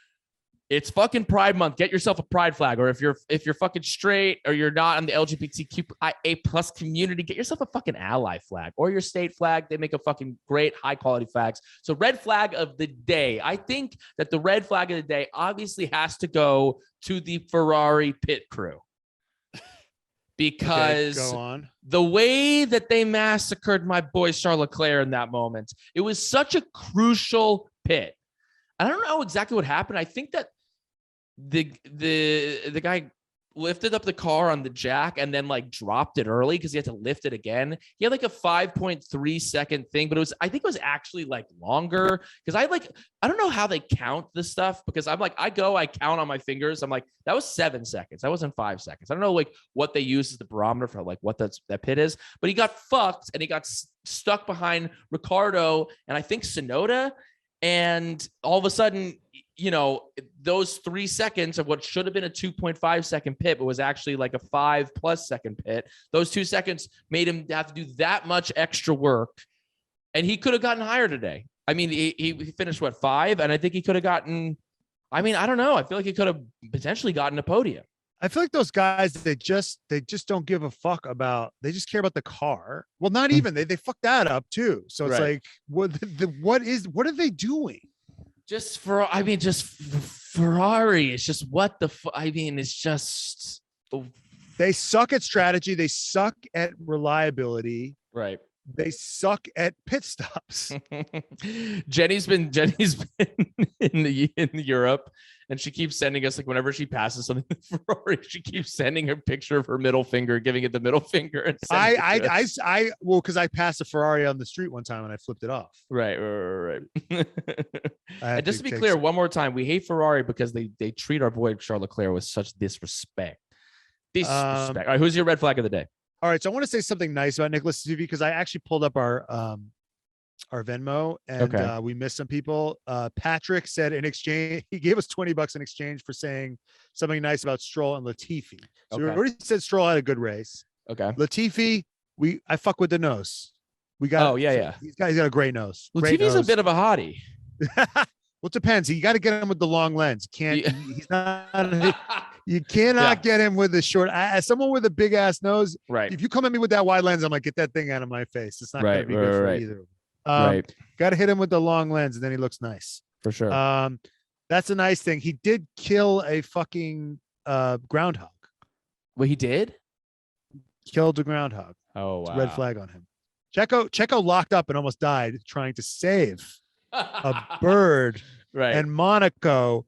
It's fucking Pride Month. Get yourself a Pride flag, or if you're fucking straight or you're not on the LGBTQIA plus community, get yourself a fucking ally flag or your state flag. They make a fucking great high quality flags. So red flag of the day. I think that the red flag of the day obviously has to go to the Ferrari pit crew. Because go on. The way that they massacred my boy Charles Leclerc in that moment, it was such a crucial pit. I don't know exactly what happened. I think that the guy lifted up the car on the jack and then like dropped it early because he had to lift it again. He had like a 5.3 second thing, but I think it was actually like longer because I don't know how they count this stuff because I'm like, I count on my fingers. I'm like, that was 7 seconds. That wasn't 5 seconds. I don't know like what they use as the barometer for like what that pit is, but he got fucked and he got stuck behind Ricardo and I think Sonoda. And all of a sudden, those 3 seconds of what should have been a 2.5 second pit, but was actually like a 5+ second pit. Those 2 seconds made him have to do that much extra work. And he could have gotten higher today. I mean, he finished 5? And I think he could have gotten, I don't know. I feel like he could have potentially gotten a podium. I feel like those guys, they just don't give a fuck about, they just care about the car. Well, not even, they fuck that up too. So it's like, what are they doing? Just Ferrari. It's just what the it's just. They suck at strategy. They suck at reliability. Right. They suck at pit stops. Jenny's been in Europe, and she keeps sending us like whenever she passes something with Ferrari, she keeps sending her picture of her middle finger, giving it the middle finger. And because I passed a Ferrari on the street one time and I flipped it off. Right. And just to be clear, one more time, we hate Ferrari because they treat our boy Charles Leclerc with such disrespect. All right, who's your red flag of the day? All right, so I want to say something nice about Nicholas TV because I actually pulled up our Venmo and we missed some people. Patrick said in exchange, he gave us $20 in exchange for saying something nice about Stroll and Latifi. So we already said Stroll had a good race. Okay. Latifi I fuck with the nose. We got. Oh yeah. He's got a great nose. Great Latifi's a nose. bit of a hottie. Well, it depends. You got to get him with the long lens. He's not. You cannot get him with the short. As someone with a big ass nose, right? If you come at me with that wide lens, I'm like, get that thing out of my face. It's not going to be good for either. Right. Got to hit him with the long lens, and then he looks nice for sure. That's a nice thing. He did kill a fucking groundhog. Well, he did. Killed a groundhog. Oh wow. Red flag on him. Checo locked up and almost died trying to save a bird and Monaco.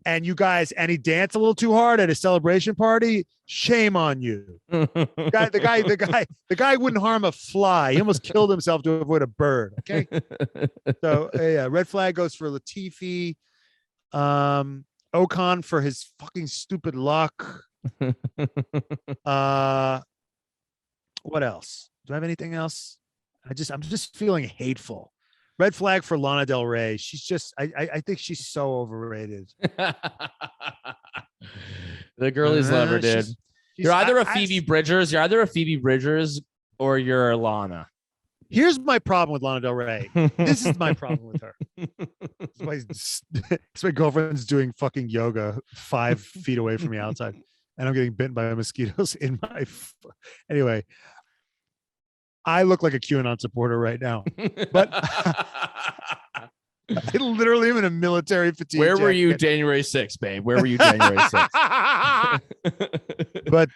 And you guys, and he danced a little too hard at a celebration party. Shame on you. The guy wouldn't harm a fly. He almost killed himself to avoid a bird. Okay. So yeah, red flag goes for Latifi. Ocon for his fucking stupid luck. What else? Do I have anything else? I'm just feeling hateful. Red flag for Lana Del Rey. She's just, I think she's so overrated. The girlies love her, dude. You're either a Phoebe Bridgers, or you're a Lana. Here's my problem with Lana Del Rey. This is my problem with her. My girlfriend's doing fucking yoga 5 feet away from me outside, and I'm getting bitten by mosquitoes in my. Anyway. I look like a QAnon supporter right now, but I literally am in a military fatigue. Where were you January 6th, babe? Where were you January 6th? But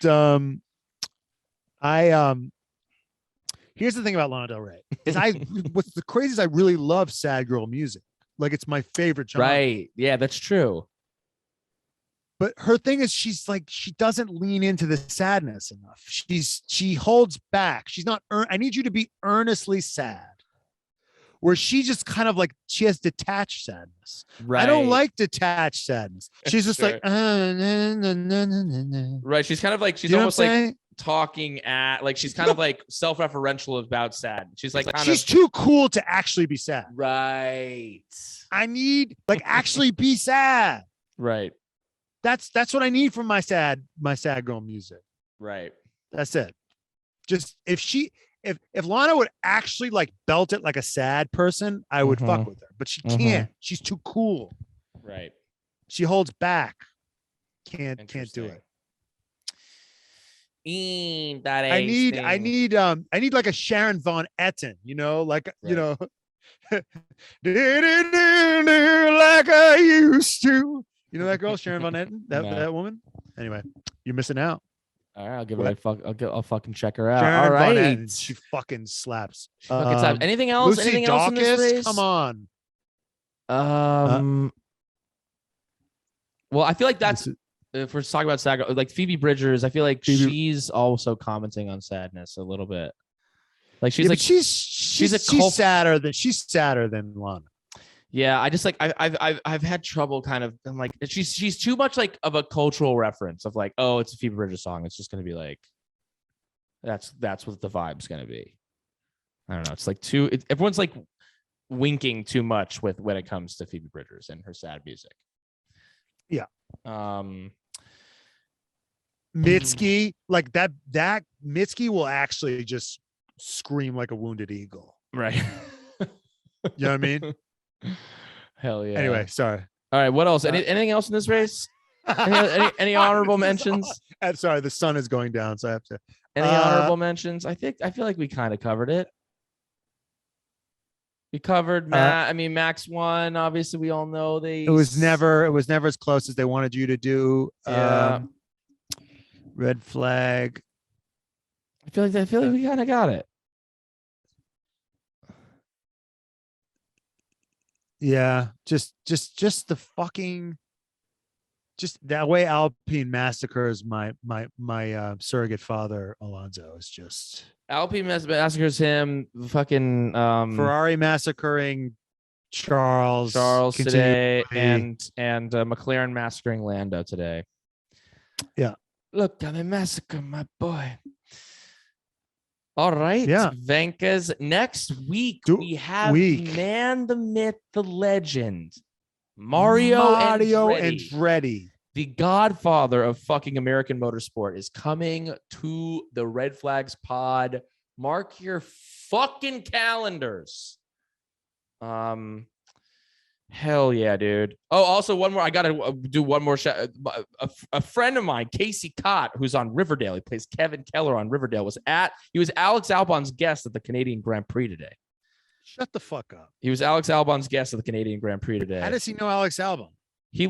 here's the thing about Lana Del Rey is what's the craziest, I really love sad girl music. Like it's my favorite genre. Right. Yeah, that's true. But her thing is she doesn't lean into the sadness enough. She holds back. She's not, I need you to be earnestly sad. Where she just kind of like, she has detached sadness. Right. I don't like detached sadness. She's just like, right. She's kind of like, she's almost like talking at, like, she's kind of like self-referential about sad. She's like, she's too cool to actually be sad. Right. I need actually be sad. Right. That's what I need from my sad girl music. Right. That's it. Just if Lana would actually like belt it like a sad person, I would fuck with her. But she can't. She's too cool. Right. She holds back. Can't do it. I need like a Sharon Von Etten, like like I used to. You know that girl, Sharon Von Etten? That woman? Anyway, you're missing out. All right, I'll give her I'll fucking check her out. Sharon all right. Von Etten, she fucking slaps. Anything else? Lucy Anything Dacus? else in this race? Come on. Well, I feel like that's if we're talking about sad, like Phoebe Bridgers, I feel like she's also commenting on sadness a little bit. Like she's sadder than Lana. Yeah, I just like I've had trouble kind of. I'm like she's too much like of a cultural reference of like, oh, it's a Phoebe Bridgers song. It's just gonna be like that's what the vibe's gonna be. I don't know. It's like everyone's like winking too much with when it comes to Phoebe Bridgers and her sad music. Yeah. Mitski, like that Mitski will actually just scream like a wounded eagle. Right. You know what I mean? Hell yeah. Anyway, sorry. All right. What else? Anything else in this race? Any honorable mentions? I'm sorry. The sun is going down, so I have to. Any honorable mentions? I feel like we kind of covered it. We covered Matt. Max won. Obviously, we all know it was never as close as they wanted you to do. Yeah. Red flag. I feel like we kind of got it. Yeah, just the fucking, just that way Alpine massacres my surrogate father Alonso is just. Alpine massacres him. Fucking Ferrari massacring Charles today, and McLaren massacring Lando today. Yeah, look, I'm a massacre, my boy. All right. Yeah. Venkas. Next week, we have the man, the myth, the legend, Mario Andretti. The godfather of fucking American motorsport is coming to the Red Flags pod Mark your fucking calendars. Hell yeah, dude. Oh, also one more. I gotta do one more shout. A friend of mine, Casey Cott, who's on Riverdale. He plays Kevin Keller on Riverdale. He was Alex Albon's guest at the Canadian Grand Prix today. Shut the fuck up. He was Alex Albon's guest at the Canadian Grand Prix today. How does he know Alex Albon? He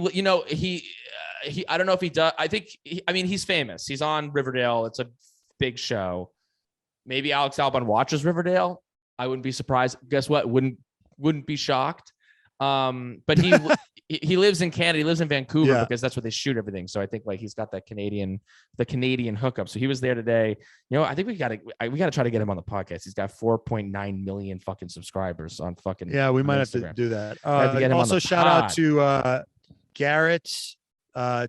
I don't know if he does. I think, he's famous. He's on Riverdale. It's a big show. Maybe Alex Albon watches Riverdale. I wouldn't be surprised. Guess what? Wouldn't be shocked. But he lives in Canada. He lives in Vancouver because that's where they shoot everything. So I think like he's got that Canadian hookup. So he was there today. I think we gotta try to get him on the podcast. He's got 4.9 million fucking subscribers on fucking. Yeah, we might Instagram. have to do that. Also, shout out to Garrett,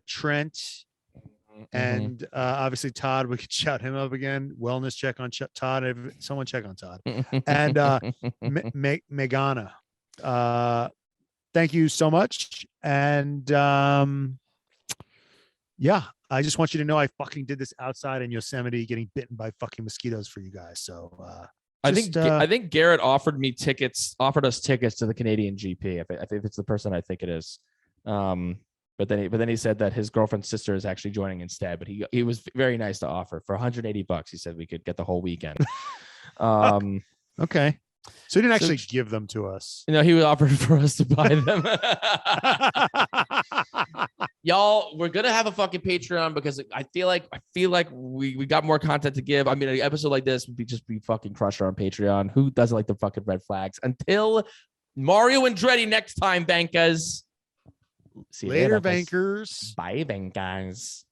Trent, and obviously Todd. We could shout him up again. Wellness check on Todd. Someone check on Todd. And Megana. Thank you so much. And I just want you to know I fucking did this outside in Yosemite getting bitten by fucking mosquitoes for you guys. So I think Garrett offered us tickets to the Canadian GP. I think it's the person I think it is. But then he said that his girlfriend's sister is actually joining instead. But he was very nice to offer for $180. He said we could get the whole weekend. Okay. So he didn't actually give them to us. He was offered for us to buy them. Y'all, we're gonna have a fucking Patreon because I feel like we got more content to give. I mean, an episode like this would be fucking crusher on Patreon. Who doesn't like the fucking red flags? Until Mario Andretti next time, bankers. See you later, bankers. Bye, bankers.